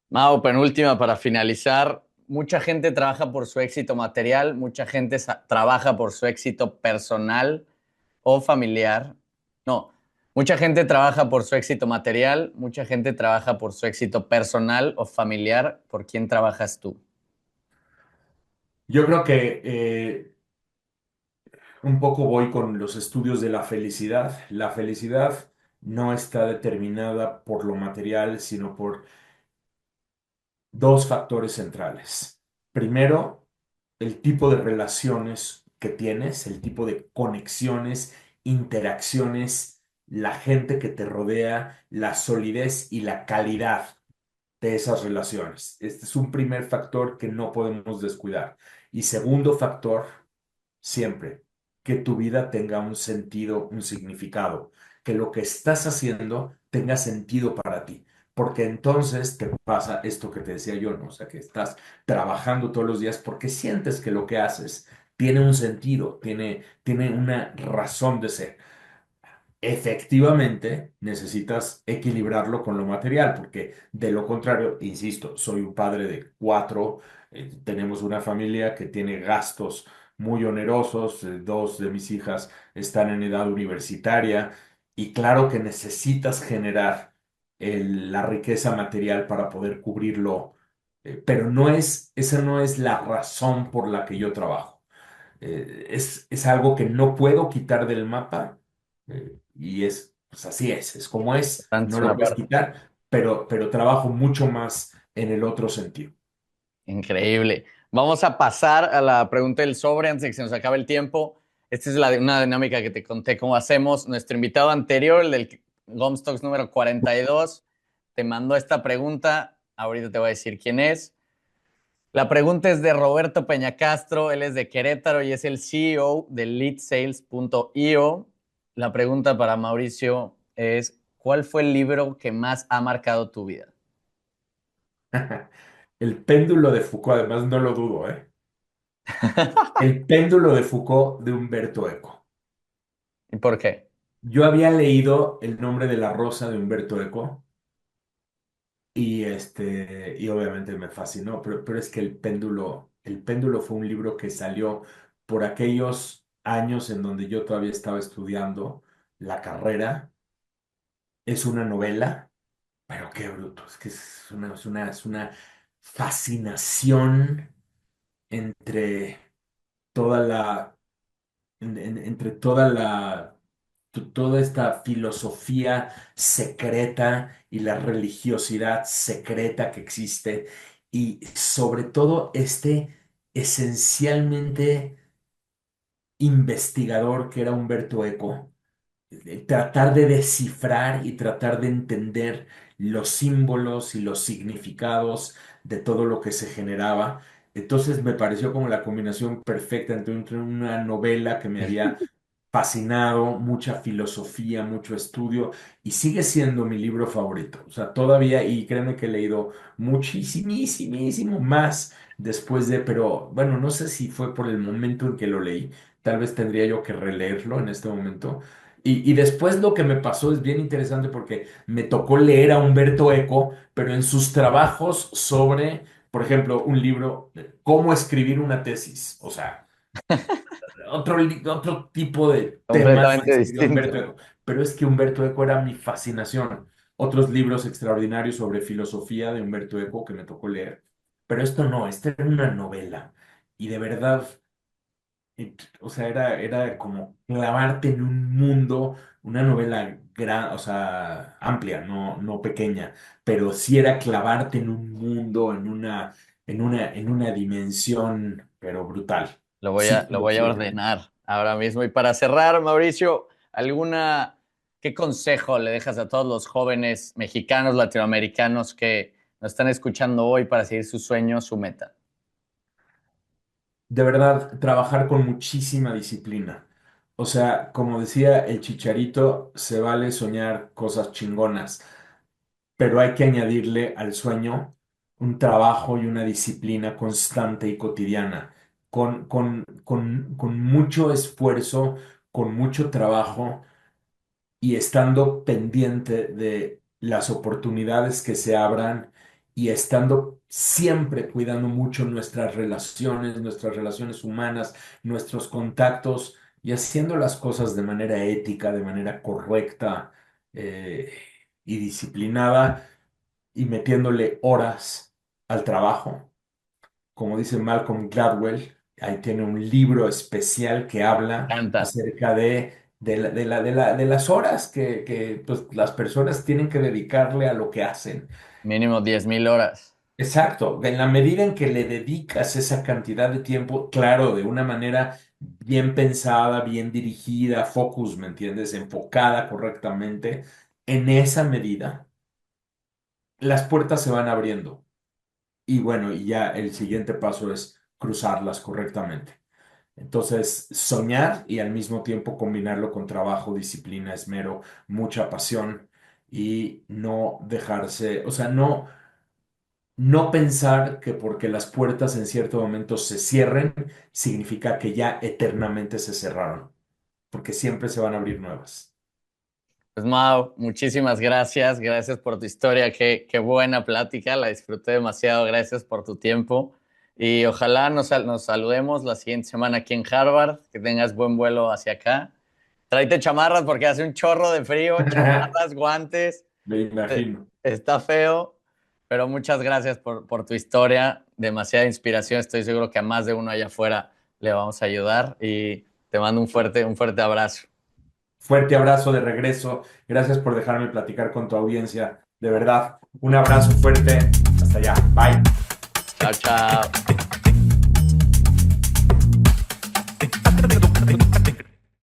Mau, penúltima para finalizar. Mucha gente trabaja por su éxito material, mucha gente trabaja por su éxito personal o familiar. No, mucha gente trabaja por su éxito material, mucha gente trabaja por su éxito personal o familiar. ¿Por quién trabajas tú? Yo creo que un poco voy con los estudios de la felicidad. La felicidad no está determinada por lo material, sino por dos factores centrales. Primero, el tipo de relaciones que tienes, el tipo de conexiones, interacciones, la gente que te rodea, la solidez y la calidad de esas relaciones. Este es un primer factor que no podemos descuidar. Y segundo factor, siempre, que tu vida tenga un sentido, un significado, que lo que estás haciendo tenga sentido para ti, porque entonces te pasa esto que te decía yo, ¿no? O sea, que estás trabajando todos los días porque sientes que lo que haces tiene un sentido, tiene una razón de ser. Efectivamente, necesitas equilibrarlo con lo material, porque de lo contrario, insisto, soy un padre de cuatro, tenemos una familia que tiene gastos muy onerosos, dos de mis hijas están en edad universitaria y claro que necesitas generar la riqueza material para poder cubrirlo, pero esa no es la razón por la que yo trabajo. Es algo que no puedo quitar del mapa y pues así es como es, Bastante no lo puedes súper. quitar, pero trabajo mucho más en el otro sentido. Increíble. Vamos a pasar a la pregunta del sobre antes de que se nos acabe el tiempo. Esta es una dinámica que te conté cómo hacemos. Nuestro invitado anterior, el del Gomstocks número 42, te mandó esta pregunta. Ahorita te voy a decir quién es. La pregunta es de Roberto Peñacastro. Él es de Querétaro y es el CEO de leadsales.io. La pregunta para Mauricio es, ¿cuál fue el libro que más ha marcado tu vida? El péndulo de Foucault, además no lo dudo, ¿eh? El péndulo de Foucault de Humberto Eco. ¿Y por qué? Yo había leído El nombre de la rosa de Humberto Eco y obviamente me fascinó, pero es que el péndulo fue un libro que salió por aquellos años en donde yo todavía estaba estudiando la carrera. Es una novela, pero qué bruto, es que es una fascinación entre toda la entre toda esta filosofía secreta y la religiosidad secreta que existe y sobre todo este esencialmente investigador que era Humberto Eco, tratar de descifrar y tratar de entender los símbolos y los significados de todo lo que se generaba. Entonces me pareció como la combinación perfecta entre una novela que me había fascinado, mucha filosofía, mucho estudio y sigue siendo mi libro favorito. O sea, todavía, y créeme que he leído muchísimo más después de, pero bueno, no sé si fue por el momento en que lo leí, tal vez tendría yo que releerlo en este momento. Y después lo que me pasó es bien interesante porque me tocó leer a Humberto Eco, pero en sus trabajos sobre, por ejemplo, un libro, Cómo escribir una tesis. O sea, otro tipo de temas Completamente escribió Humberto distinto. Eco, pero es que Humberto Eco era mi fascinación. Otros libros extraordinarios sobre filosofía de Humberto Eco que me tocó leer, pero esto no, esta era una novela y de verdad, o sea, era como clavarte en un mundo, una novela gran, o sea, amplia, no pequeña, pero sí era clavarte en un mundo, en una dimensión, pero brutal. Sí, Lo voy a sí. ordenar ahora mismo. Y para cerrar, Mauricio, ¿qué consejo le dejas a todos los jóvenes mexicanos, latinoamericanos que nos están escuchando hoy para seguir su sueño, su meta? De verdad, trabajar con muchísima disciplina. O sea, como decía el Chicharito, se vale soñar cosas chingonas, pero hay que añadirle al sueño un trabajo y una disciplina constante y cotidiana, con mucho esfuerzo, con mucho trabajo y estando pendiente de las oportunidades que se abran y estando siempre cuidando mucho nuestras relaciones humanas, nuestros contactos y haciendo las cosas de manera ética, de manera correcta eh, y disciplinada y metiéndole horas al trabajo. Como dice Malcolm Gladwell, ahí tiene un libro especial que habla Canta. acerca de las horas que pues, las personas tienen que dedicarle a lo que hacen. Mínimo 10,000 horas. Exacto, en la medida en que le dedicas esa cantidad de tiempo, claro, de una manera bien pensada, bien dirigida, focus, ¿me entiendes? Enfocada correctamente, en esa medida, las puertas se van abriendo. Y bueno, y ya el siguiente paso es cruzarlas correctamente. Entonces, soñar y al mismo tiempo combinarlo con trabajo, disciplina, esmero, mucha pasión y no dejarse, o sea, no pensar que porque las puertas en cierto momento se cierren, significa que ya eternamente se cerraron, porque siempre se van a abrir nuevas. Pues Mau, muchísimas gracias. Gracias por tu historia. Qué buena plática. La disfruté demasiado. Gracias por tu tiempo. Y ojalá nos saludemos la siguiente semana aquí en Harvard. Que tengas buen vuelo hacia acá. Tráete chamarras porque hace un chorro de frío. Chamarras, guantes. Me imagino. Está feo. Pero muchas gracias por tu historia. Demasiada inspiración. Estoy seguro que a más de uno allá afuera le vamos a ayudar. Y te mando un fuerte abrazo. Fuerte abrazo de regreso. Gracias por dejarme platicar con tu audiencia. De verdad, un abrazo fuerte. Hasta allá. Bye. Chao, chao.